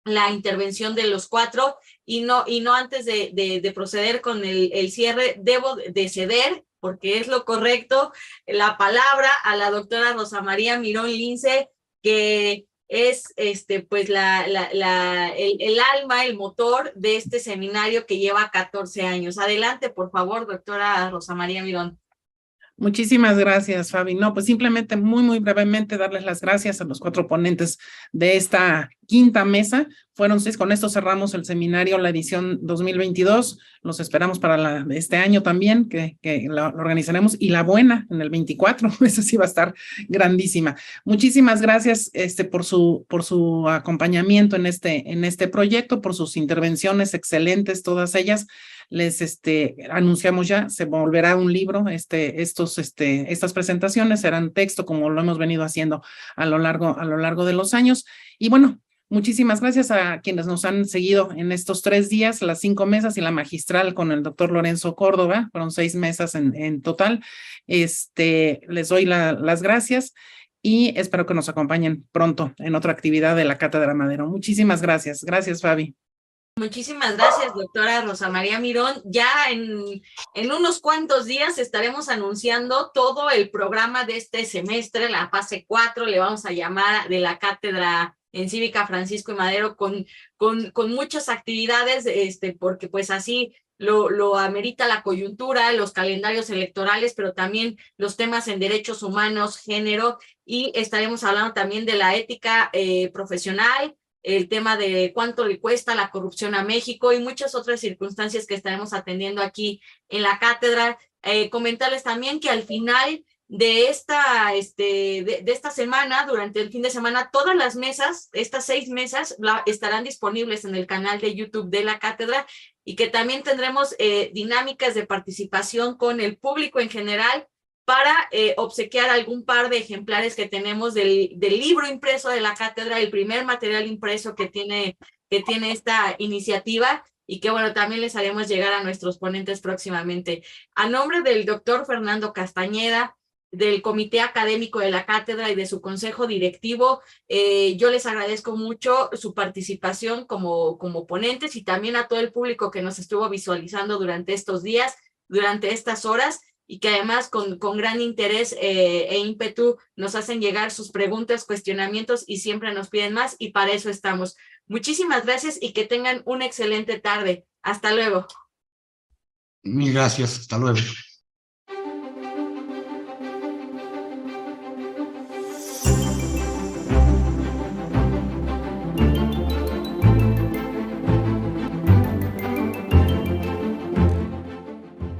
la intervención de los cuatro y no antes de proceder con el cierre, debo de ceder, porque es lo correcto, la palabra a la doctora Rosa María Mirón Lince, que es pues el alma, el motor de este seminario que lleva 14 años. Adelante, por favor, doctora Rosa María Mirón. Muchísimas gracias, Fabi. No, pues simplemente muy brevemente darles las gracias a los cuatro ponentes de esta quinta mesa. Fueron 6, con esto cerramos el seminario, la edición 2022. Los esperamos para este año también, que lo organizaremos, y la buena en el 24, esa sí va a estar grandísima. Muchísimas gracias por su acompañamiento en este proyecto, por sus intervenciones excelentes, todas ellas. Les anunciamos ya, se volverá un libro, estas presentaciones serán texto como lo hemos venido haciendo a lo largo de los años. Y bueno, muchísimas gracias a quienes nos han seguido en estos 3 días, las 5 mesas y la magistral con el doctor Lorenzo Córdoba, fueron 6 mesas en total. Les doy las gracias y espero que nos acompañen pronto en otra actividad de la Cátedra Madero. Muchísimas gracias. Gracias, Fabi. Muchísimas gracias, doctora Rosa María Mirón. Ya en unos cuantos días estaremos anunciando todo el programa de este semestre, la fase 4, le vamos a llamar, de la Cátedra en Cívica Francisco y Madero, con muchas actividades, porque pues así lo amerita la coyuntura, los calendarios electorales, pero también los temas en derechos humanos, género, y estaremos hablando también de la ética profesional, el tema de cuánto le cuesta la corrupción a México y muchas otras circunstancias que estaremos atendiendo aquí en la cátedra. Comentarles también que al final de esta semana, durante el fin de semana, todas las mesas, estas 6 mesas, estarán disponibles en el canal de YouTube de la cátedra y que también tendremos dinámicas de participación con el público en general para obsequiar algún par de ejemplares que tenemos del libro impreso de la cátedra, el primer material impreso que tiene esta iniciativa, y que bueno, también les haremos llegar a nuestros ponentes próximamente. A nombre del doctor Fernando Castañeda, del comité académico de la cátedra y de su consejo directivo. Yo les agradezco mucho su participación como ponentes y también a todo el público que nos estuvo visualizando durante estos días, durante estas horas, y que además con gran interés e ímpetu nos hacen llegar sus preguntas, cuestionamientos y siempre nos piden más, y para eso estamos. Muchísimas gracias y que tengan una excelente tarde. Hasta luego. Mil gracias. Hasta luego.